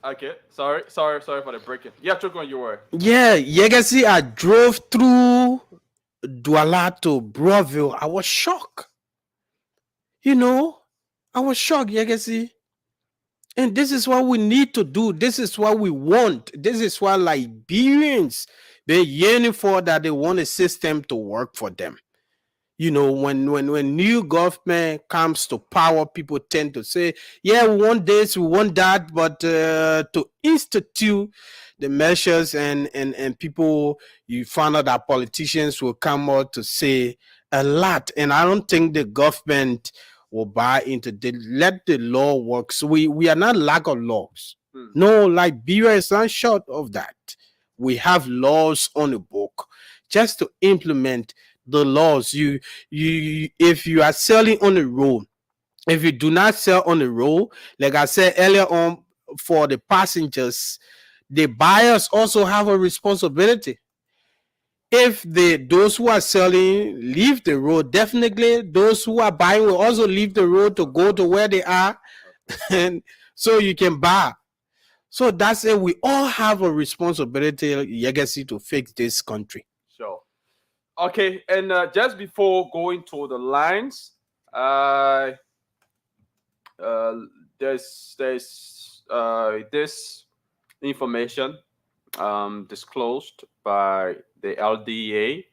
Okay, sorry for the breaking. Yeah, took on your word. Yeah, you can see I drove through Douala to Broadville. I was shocked. I was shocked, you can see. And this is what we need to do. This is what we want. This is what Liberians, they're yearning for, that they want a system to work for them. When new government comes to power, people tend to say, yeah, we want this, we want that, but to institute the measures and people, you find out that politicians will come out to say a lot. And I don't think the government will buy into let the law work. So we are not lack of laws. No, Liberia is not short of that. We have laws on the book just to implement the laws. You if you are selling on the road, if you do not sell on the road, like I said earlier on, for the passengers, the buyers also have a responsibility. If those who are selling leave the road, definitely those who are buying will also leave the road to go to where they are, and so you can buy. So that's it. We all have a responsibility, legacy, to fix this country. Sure. Okay, and just before going to the lines, there's this information disclosed by the LDA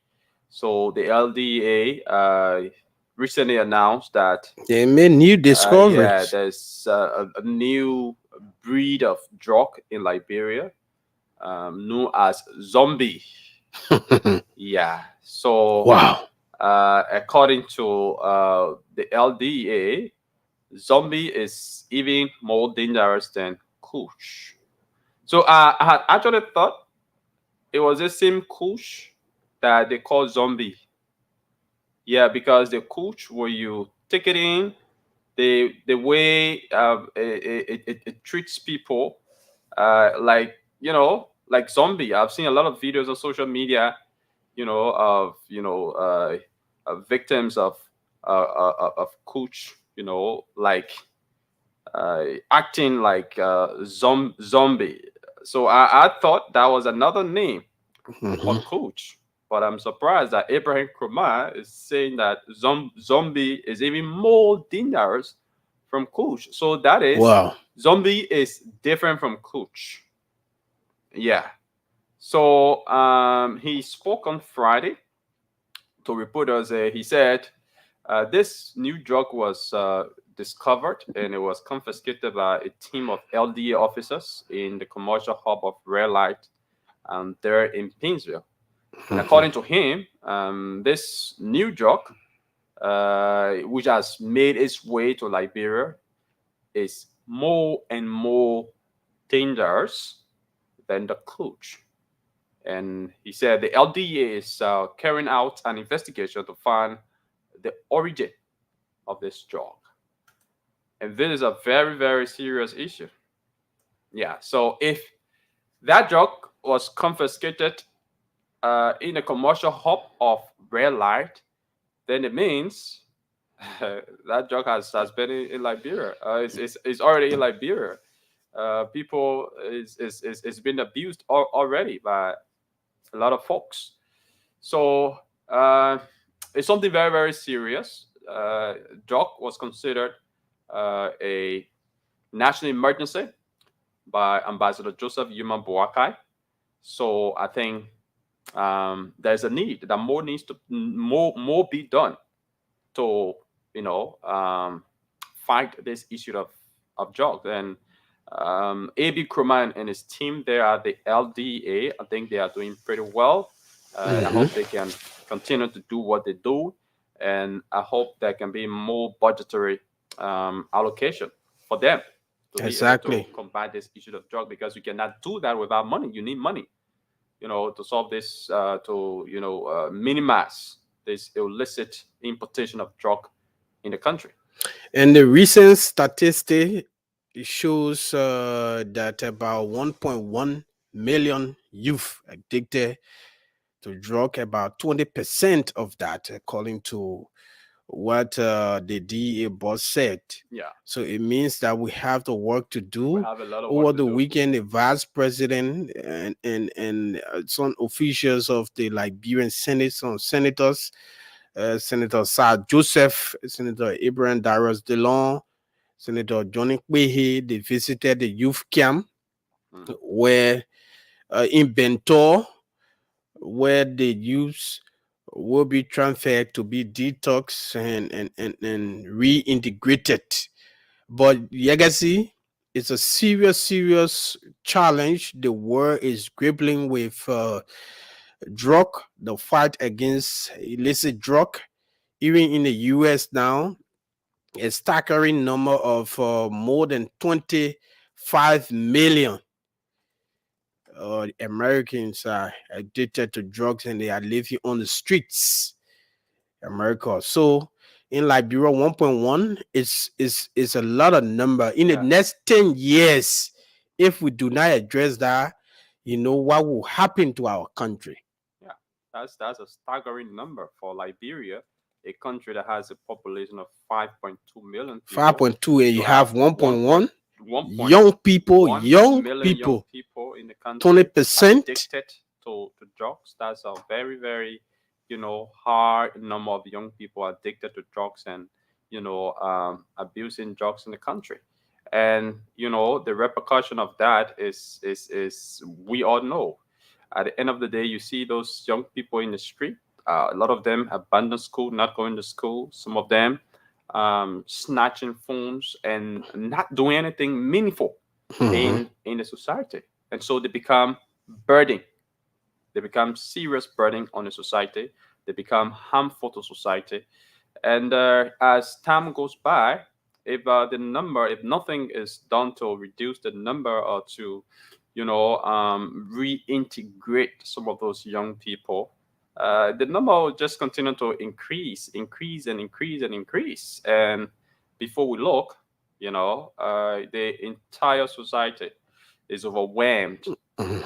So the LDA recently announced that they made new discoveries. there's a new breed of drug in Liberia, known as zombie. Yeah. So Wow. according to the LDA, zombie is even more dangerous than kush. So I had actually thought it was the same kush that they call zombie. Yeah, because the kush, where you take it in, the way it treats people, like like zombie. I've seen a lot of videos on social media, of victims of kush, like acting like zombie. So I thought that was another name for Mhm. coach, but I'm surprised that Abraham Krumah is saying that zombie is even more dangerous from coach. So that is, Wow. zombie is different from coach. Yeah. So he spoke on Friday to reporters. He said this new drug was discovered and it was confiscated by a team of LDA officers in the commercial hub of Red Light there in Painesville. And according to him, this new drug, which has made its way to Liberia, is more and more dangerous than the coach. And he said the LDA is carrying out an investigation to find the origin of this drug. And this is a very, very serious issue. Yeah. So if that drug was confiscated in a commercial hub of red light, then it means that drug has been in Liberia. It's already in Liberia. People is been abused already by a lot of folks. So it's something very, very serious. Drug was considered a national emergency by Ambassador Joseph Yuma Boakai. So I think there's a need that more needs to more be done to fight this issue of drugs. And AB Krumah and his team there at the LDA, I think they are doing pretty well. I hope they can continue to do what they do, and I hope there can be more budgetary allocation for them to be able to combat this issue of drug, because you cannot do that without money. You need money, to solve this, to minimize this illicit importation of drug in the country. And the recent statistic shows that about 1.1 million youth addicted to drug, about 20% of that, according to what the DEA boss said. Yeah. So it means that we have the work to do. We have a lot of Over work the to do. weekend, the vice president and some officials of the Liberian Senate, some senators, Senator Sir Joseph, Senator Abraham Darius DeLong, Senator Johnny Kwehe, they visited the youth camp where in Bentor, where the youths will be transferred to be detox and reintegrated. But legacy is a serious challenge. The world is grappling with drug, the fight against illicit drug. Even in the US now, a staggering number of more than 25 million Americans are addicted to drugs and they are living on the streets, America. So in Liberia, 1.1 is a lot of number. In the next 10 years, if we do not address that, what will happen to our country? Yeah, that's a staggering number for Liberia, a country that has a population of 5.2 million people. 5.2, and you have 1.1 young people in the country 20% addicted to drugs. That's a very, very hard number of young people addicted to drugs and abusing drugs in the country. And the repercussion of that is we all know. At the end of the day, you see those young people in the street a lot of them abandon school, not going to school. Some of them snatching phones and not doing anything meaningful in the society, and so they become burden. They become serious burden on the society. They become harmful to society, and as time goes by, if nothing is done to reduce the number or to, reintegrate some of those young people, the number will just continue to increase. And before we look, the entire society is overwhelmed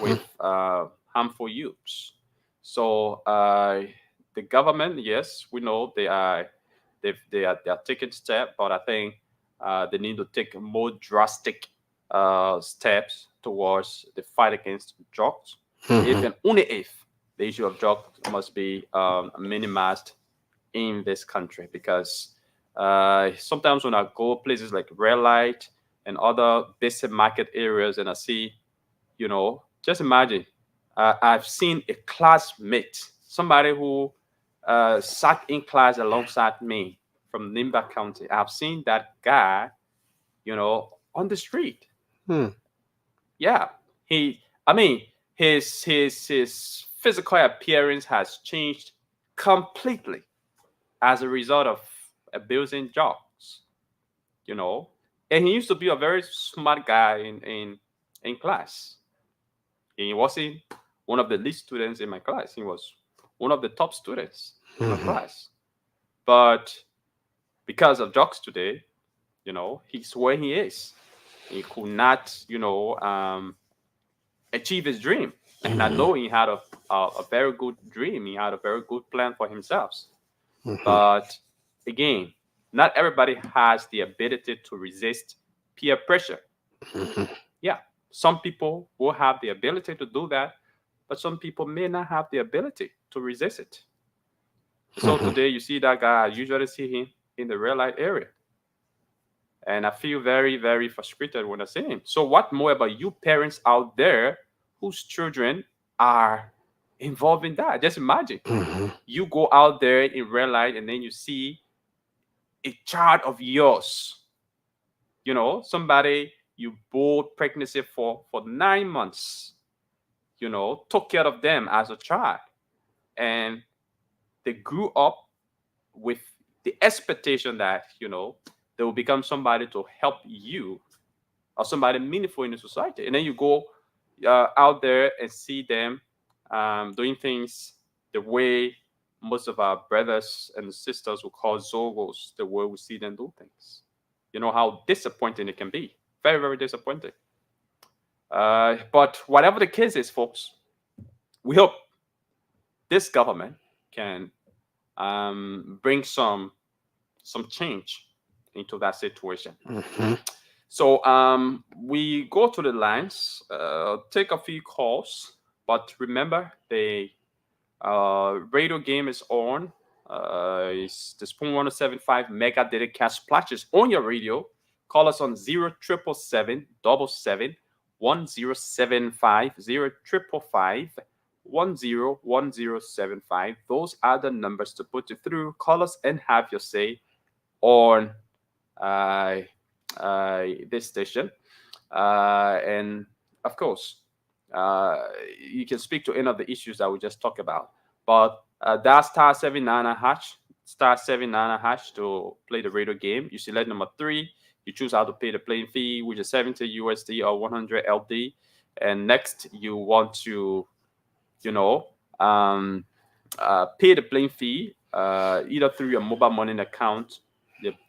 with harmful youths. So the government, yes, we know they are taking steps, but I think they need to take more drastic steps towards the fight against drugs. If and only if the issue of drugs must be minimized in this country, because sometimes when I go places like red light and other basic market areas, and I see, just imagine, I've seen a classmate, somebody who sat in class alongside me from Nimba County. I've seen that guy, on the street. Yeah, his physical appearance has changed completely as a result of abusing drugs. And he used to be a very smart guy in class. He wasn't one of the least students in my class. He was one of the top students in my class. But because of drugs today, he's where he is. He could not, achieve his dream. And I know he had a very good dream. He had a very good plan for himself. But again, not everybody has the ability to resist peer pressure. Yeah, some people will have the ability to do that, but some people may not have the ability to resist it. So today you see that guy, I usually see him in the red light area. And I feel very, very frustrated when I see him. So what more about you parents out there whose children are involved in that? Just imagine. You go out there in red light and then you see a child of yours, somebody you bore pregnancy for 9 months, took care of them as a child. And they grew up with the expectation that, they will become somebody to help you or somebody meaningful in the society. And then you go out there and see them doing things the way most of our brothers and sisters will call zogos, the way we see them do things. You know how disappointing it can be. Very, very disappointing. But whatever the case is, folks, we hope this government can bring some change into that situation. So we go to the lines, take a few calls, but remember the radio game is on. It's the Spoon 1075 Mega Data Cash Splashes on your radio. Call us on 0777 1075 0555 101075. Those are the numbers to put you through. Call us and have your say on this station. And of course, you can speak to any of the issues that we just talked about. But that's star 79 hash to play the radio game. You select number 3. You choose how to pay the playing fee, which is 70 USD or 100 LD. And next, you want to, pay the playing fee either through your mobile money account,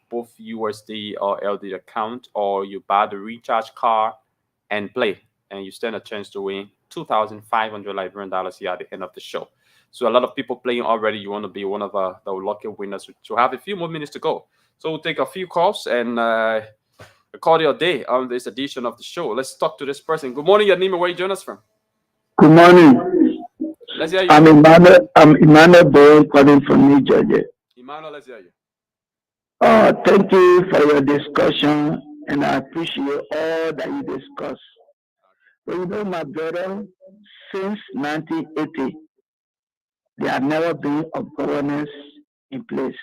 both USD or LD account, or you buy the recharge card and play, and you stand a chance to win 2,500 Liberian dollars here at the end of the show. So a lot of people playing already. You want to be one of the lucky winners. To have a few more minutes to go. So we'll take a few calls and call your day on this edition of the show. Let's talk to this person. Good morning, your name and where you join us from? Good morning. Let's hear you. I'm Emmanuel Boy calling from New Jersey. Emmanuel, let's hear you. Thank you for your discussion, and I appreciate all that you discuss. But my brother, since 1980, there have never been a governance in place.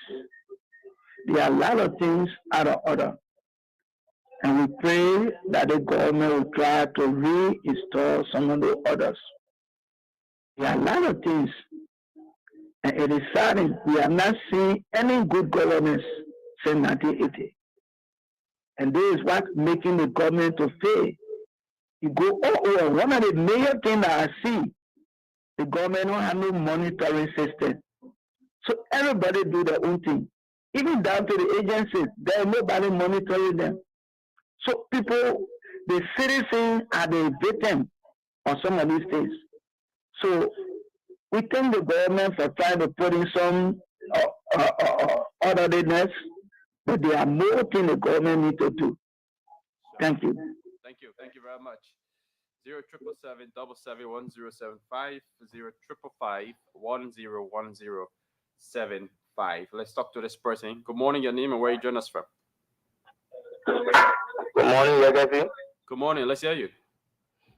There are a lot of things out of order. And we pray that the government will try to reinstall some of the others. There are a lot of things. And it is saddening. We have not seen any good governance since 1980. And this is what's making the government to fail. You go all over. One of the major things that I see, the government don't have no monitoring system. So everybody do their own thing. Even down to the agencies, there is nobody monitoring them. So people, the citizens are the victim of some of these things. So we thank the government for trying to put in some orderliness, but there are more things the government needs to do. Thank you. Thank you. Thank you very much. 077771075 05551011075. Let's talk to this person. Good morning, your name and where you join us from. Good morning, Legacy. Good morning, let's hear you.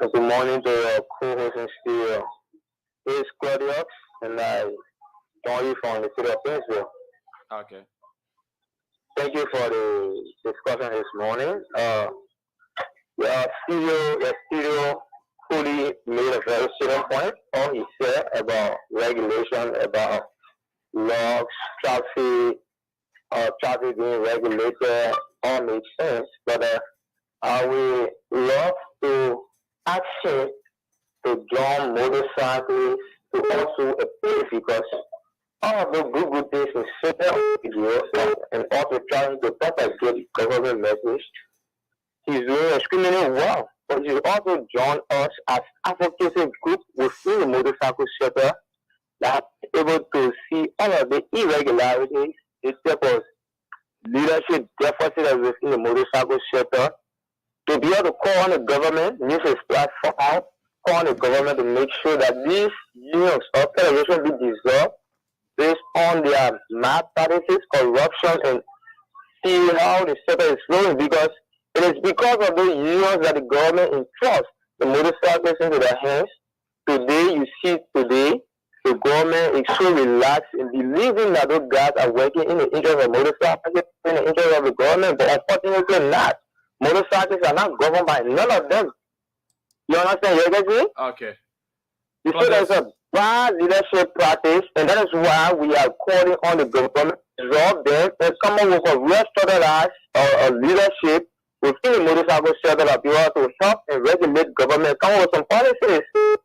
Good morning to your co-host in studio. This is Claudius, and I join you from the city of Painesville. Okay. Thank you for the discussion this morning. Your studio fully made a very certain point. All he said about regulation, about laws, traffic being regulated, all makes sense. But I would love to ask him to join motorcyclists to also appeal, because all of the good things in social media and also trying to propagate government message, he's doing extremely well. But he also join us as advocacy group within the motorcycle sector that are able to see all of the irregularities, the type of leadership deficit that within the motorcycle sector, to be able to call on the government, use his platform, call on the government to make sure that these unions or federations be dissolved based on their malpractices, corruption, and see how the sector is flowing, because it is because of the unions that the government entrusts the motorcyclists into their hands. Today, you see the government is so relaxed in believing that those guys are working in the interest of motorcyclists, in the interest of the government, but unfortunately not. Motorcyclists are not governed by none of them. You understand? You guys? Okay. You see, there's a bad leadership practice, and that is why we are calling on the government to resolve them and come up with a real standardized leadership within the motorcycle sector that be able to help and regulate government, come up with some policies.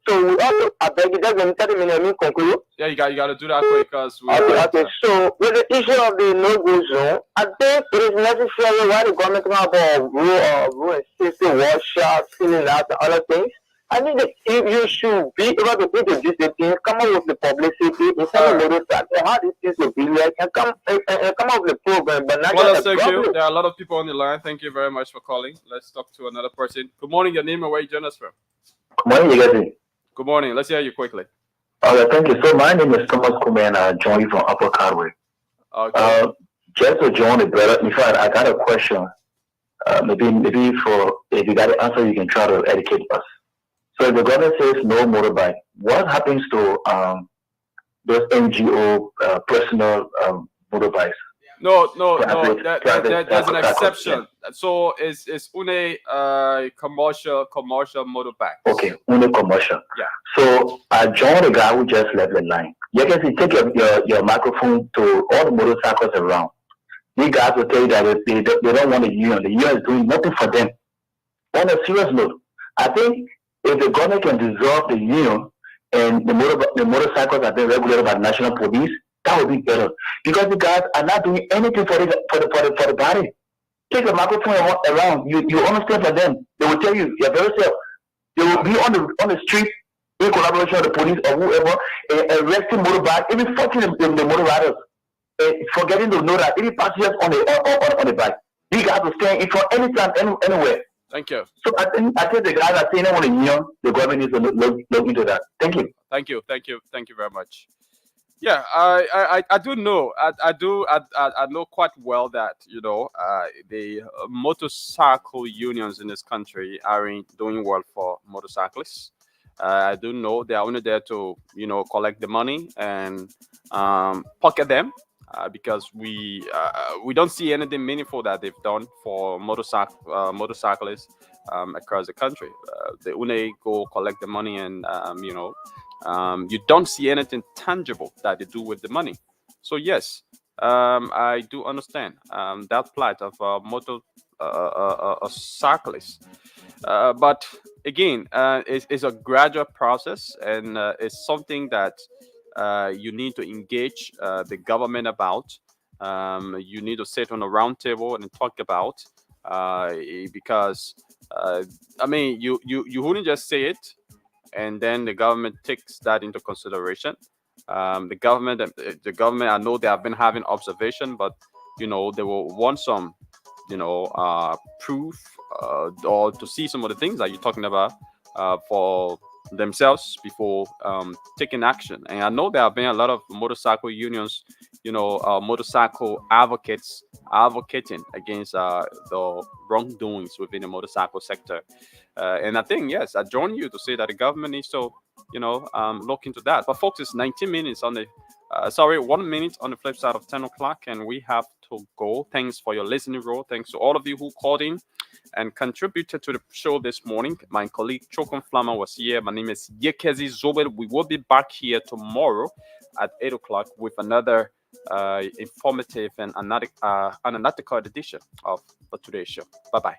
So we also, I beg you, just in 30 minutes, let me conclude. Yeah, you got to do that quick, because we Okay. So with the issue of the no-go zone, I think it is necessary why the government come up with rule and safety workshops, filling out and other things. I think that if you should be able to introduce the things, come up with the publicity inside the motorcycle, how these things will be like, and come up with the program, but not just thank you. There are a lot of people on the line. Thank you very much for calling. Let's talk to another person. Good morning, your name and where you join us from. Good morning, you guys. Good morning. Let's hear you quickly. Okay, thank you. So my name is Thomas Kume, and I join you from Upper Carway. Okay. Just to join the brother, in fact, I got a question. Maybe for if you got an answer, you can try to educate us. So if the government says no motorbike, what happens to those NGO personal motorbikes? No. There's an exception. Yeah. So it's only commercial motorbike. Okay, only commercial. Yeah. So I joined the guy who just left the line. You can see, take your microphone to all the motorcycles around. These guys will tell you that they don't want the union. The union is doing nothing for them. On a serious note, I think if the government can dissolve the union and the motorcycles are being regulated by the national police, that would be better. Because the guys are not doing anything for the body. Take the microphone around. You understand for them. They will tell you, you're very safe. They will be on the street in collaboration with the police or whoever, arresting motorbikes, even fucking the motor riders, forgetting to know that any passengers on the bike. These guys will stand in front anytime, anywhere. Thank you. So I think the guys are saying they want a union. The government needs to look into that. Thank you. Thank you very much. Yeah, I do know. I know quite well that the motorcycle unions in this country aren't doing well for motorcyclists. I do know they are only there to, collect the money and pocket them. Because we don't see anything meaningful that they've done for motorcyclists across the country. They only go collect the money, and you don't see anything tangible that they do with the money. So yes, I do understand that plight of cyclists. But again, it's a gradual process, and it's something that you need to engage the government about. You need to sit on a round table and talk about, because I mean, you wouldn't just say it and then the government takes that into consideration. The government, I know they have been having observation, but they will want some, proof, or to see some of the things that you're talking about for themselves before taking action. And I know there have been a lot of motorcycle unions, motorcycle advocates advocating against the wrongdoings within the motorcycle sector. And I think, yes, I join you to say that the government needs to, look into that. But folks, it's 19 minutes on the, 1 minute on the flip side of 10 o'clock, and we have to go. Thanks for your listening role. Thanks to all of you who called in and contributed to the show this morning. My colleague Chokon Flama was here. My name is Yekezi Zobel. We will be back here tomorrow at 8 o'clock with another informative and analytical edition of the Today Show. Bye-bye.